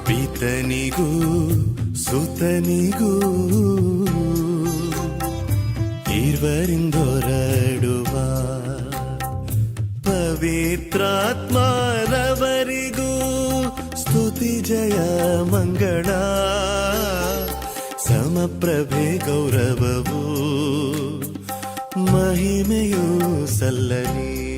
ಪಿತನಿಗೂ ಸುತನಿಗೂ ಇರುವರಿಂದೊರಡುವ ಪವಿತ್ರಾತ್ಮರವರಿಗೂ ಜಯ ಮಂಗಳ ಸಮಪ್ರಭೆ ಗೌರವವು ಮಹಿಮೆಯೂ ಸಲ್ಲಲಿ.